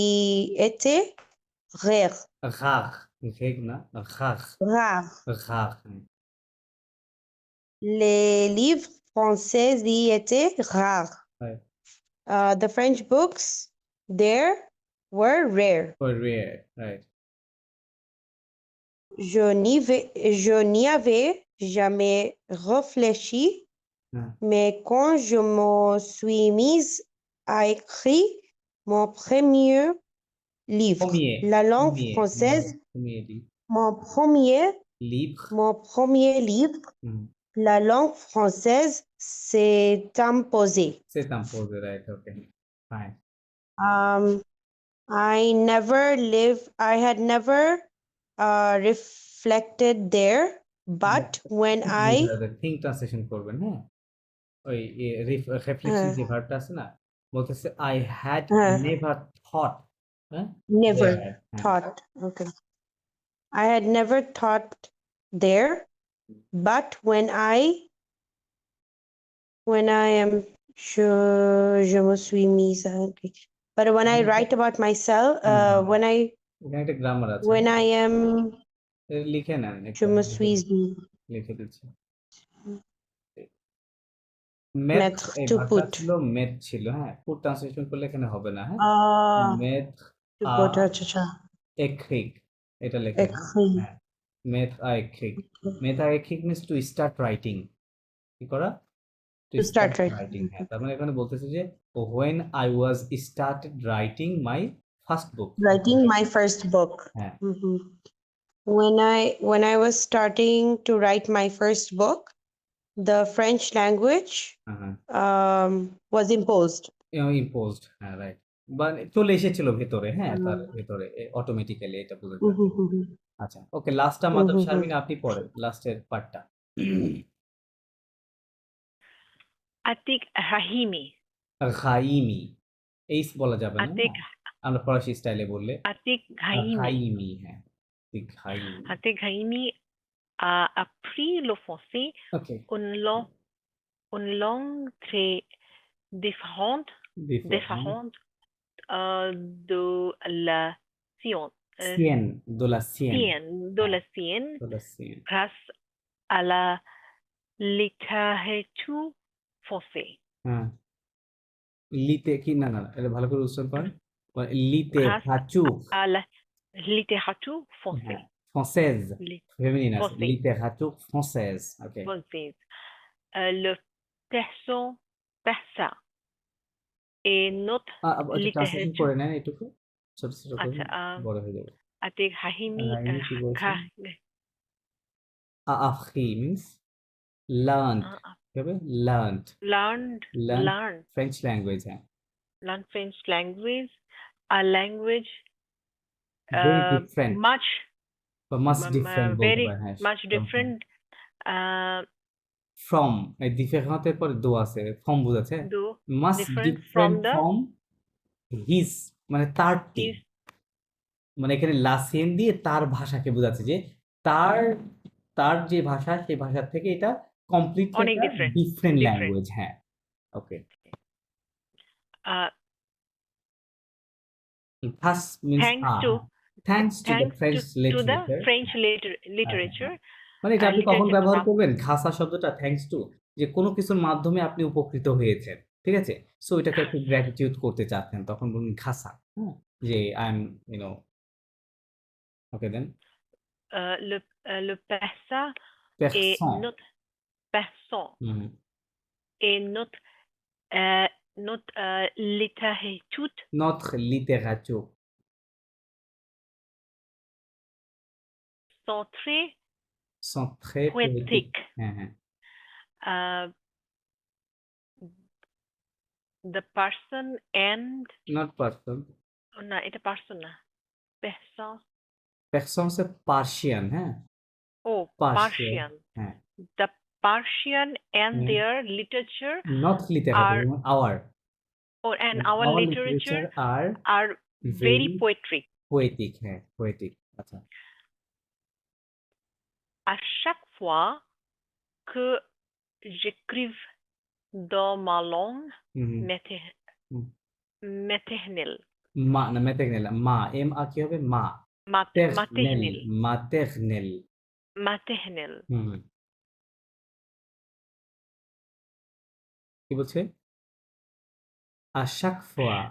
étaient rares. Rare. না? Rare. Rares. Rare. Les livres français y étaient rares. Right. The French books there were rare. For rare. Right. Je n'y avais jamais réfléchi, mais quand je me suis mise à écrire mon premier livre, la langue française, mon premier livre, la langue française s'est imposée. C'est imposé, right? Okay. Fine. I had never reflected there, but when I think translation করবেন, হ্যাঁ, ওই reflection যে ভার্বটা আছে না, বলতেছে I had never thought, হ্যাঁ, never there, হ্যাঁ, thought, okay, I had never thought there, but when I am je me suis mise à écrire. But when I write about myself, when এখানে একটা গ্রামার আছে, I am লিখে নেন, je me suis লিখে দিচ্ছি। mettre এই to ভার্বটা put ছিল meth ছিল, হ্যাঁ, পুট ট্রান্সলেশন করলে এখানে হবে না, হ্যাঁ, মেথ to put আচ্ছা écrire এটা লেখা, হ্যাঁ, মেথ écrire, মেথ écrire means to start writing, কি করা, to start writing, হ্যাঁ, তার মানে এখানে বলতেছে যে when I was started writing my first book, হ্যাঁ, when I was starting to write my first book, the French language was imposed. imposed, হ্যাঁ, রাইট, মানে চলে এসেছিল ভেতরে, হ্যাঁ, তার ভেতরে অটোমেটিক্যালি, এটা বুঝতে পারছি। আচ্ছা, ওকে, লাস্টটা মাধব শারমিন আপনি পড়েন, লাস্টের পার্টটা। আতিক হাহিমি। খাইমি, এইস বলা যাবে না, আমরা ফরাসি স্টাইলে বললে আতিক হাইমি। খাইমি, হ্যাঁ, খাইমি। Atik Haimi a appris le français, Okay. une langue très différente de la sienne, grâce à la littérature française. হ্যাঁ, লিতে কি, না না, এটা ভালো করে উচ্চারণ করেন, littérature, à la littérature française. Française, féminine, Française. littérature française, ok. Française. Le persa et notre translation করে নেন এটুকু, ছোট ছোট করে, আচ্ছা, বড় হয়ে যাবে। Atik Hahimi কি বলছেন? appris means learned, কি হবে, learned French language, হ্যাঁ, learn French language, a language very different, much different, very বলতে পারেন, হ্যাঁ, much different from, এই ডিফারেন্টের পরে দো আছে, ফ্রম বোঝাচ্ছে, much different from his, মানে তার, মানে এখানে লাসিয়েন দিয়ে তার ভাষাকে বোঝাচ্ছে যে তার যে ভাষা, সেই ভাষার থেকে এটা কমপ্লিটলি ডিফারেন্ট ল্যাঙ্গুয়েজ, হ্যাঁ, ওকে। Thus means thanks to the French literature. মানে এটা আপনি কখন ব্যবহার করবেন, খাসা শব্দটা, থ্যাঙ্কস টু, যে কোনো কিছুর মাধ্যমে আপনি উপকৃত হয়েছেন, ঠিক আছে, সো এটাকে একটু গ্র্যাটিটিউড করতে চাচ্ছেন, তখন বলুন খাসা, হ্যাঁ, যে I am okay, then le persa et notre persan et notre littérature sont très poétiques. the person and not person. না এটা পার্সন না পেরসন পারসন হচ্ছে পার্সিয়ান, হ্যাঁ? ও পার্সিয়ান, পার্সিয়ান হ্যাঁ। the Persian and hmm. their literature not literature, are our. and our literature আর are very very poetic. Poetic, হ্যাঁ, পোয়েটিক। আচ্ছা। À chaque fois que j'écrive dans ma langue হুম। হুম। maternelle, মা না, ম্যাটেরনাল, মা, কি হবে? মা। maternelle, ম্যাটেরনাল। maternelle, হুম। কি বলছে? À chaque fois,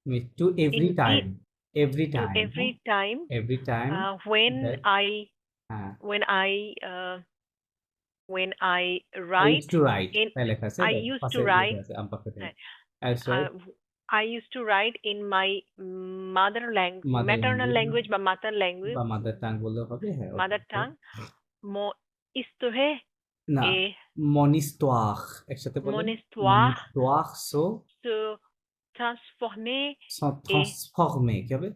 mais to every in time, every to time, every time every time when that, I হ্যাঁ, when I uh, when I I write used to write, in তাই লেখা আছে, I দেখ, used পাশে to লেখা write আছে, পাশে হ্যাঁ, sorry, I used to write in my mother language, Mother maternal language, language বা mother language, বা মাদার টাং বললেও হবে, হ্যাঁ, mother ওকে। tongue, mon histoire না, et mon histoire, একসাথে বলেন। mon Mon histoire histoire se transformer sont et transformés, কি হবে?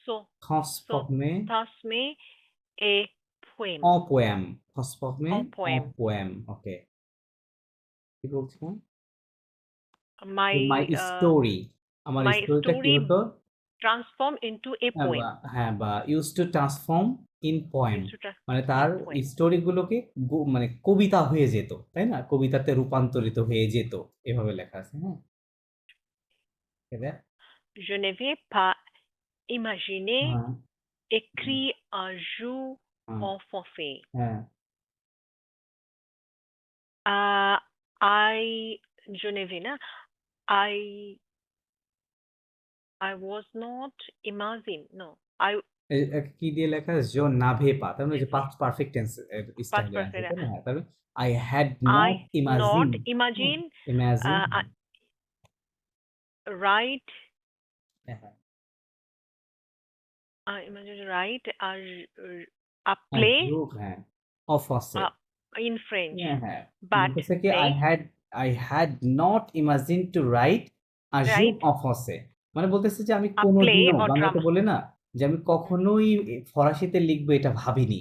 sont Transformés transmis et poème en poème, transformés en en poème. poème, ওকে। কি বলছিলাম? My My story, আমার my স্টোরিটা কি story হতো? transform into a poem. হ্যাঁ, বা used to transform in poem, Used to transform মানে in তার poem. স্টোরিগুলোকে মানে কবিতা হয়ে যেত, তাই না? কবিতাতে রূপান্তরিত হয়ে যেত, এভাবে লেখা আছে, হ্যাঁ। Je ne vais pas imaginer হ্যাঁ, écrit un jour হ্যাঁ, en français. হ্যাঁ, Je ne vais not. I was not imagine. No, I কি দিয়ে লেখা আছে? জো নাভে পা, তার মানে যে never. Past perfect tense Past স্টাইলে আছে, perfect. তাই না? হ্যাঁ, তাহলে I had I not not imagined, imagine imagine, write. হ্যাঁ, Imagine write a un play jour, হ্যাঁ, en français, in French, হ্যাঁ, হ্যাঁ, but বলতেছে কি they I had not imagined to write un jour write en français, মানে বলতেছে যে আমি a play কোনোদিনও, or বাংলাতে drama. বলে না যে আমি কখনোই ফরাসিতে লিখবো এটা ভাবিনি,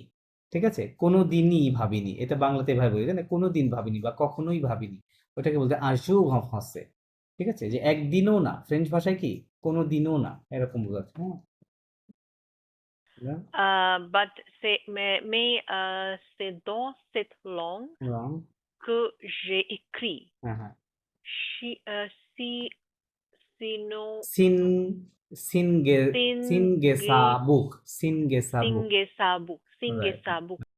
ঠিক আছে? কোনোদিনই ভাবিনি, এটা বাংলাতে এভাবে বলি, তাই না? কোনোদিন ভাবিনি বা কখনোই ভাবিনি, ওটাকে বলতে un jour en français, ঠিক আছে? যে একদিনও না, ফ্রেঞ্চ ভাষায় কি কোনোদিনও না, এরকম বোঝাচ্ছে, হ্যাঁ। But c'est dans cette langue Wrong. que j'ai écrit. হ্যাঁ, হ্যাঁ। Si, sino, সিন Sin- সিনগেসাবুক, সিনগেসাবুক, Singesabu.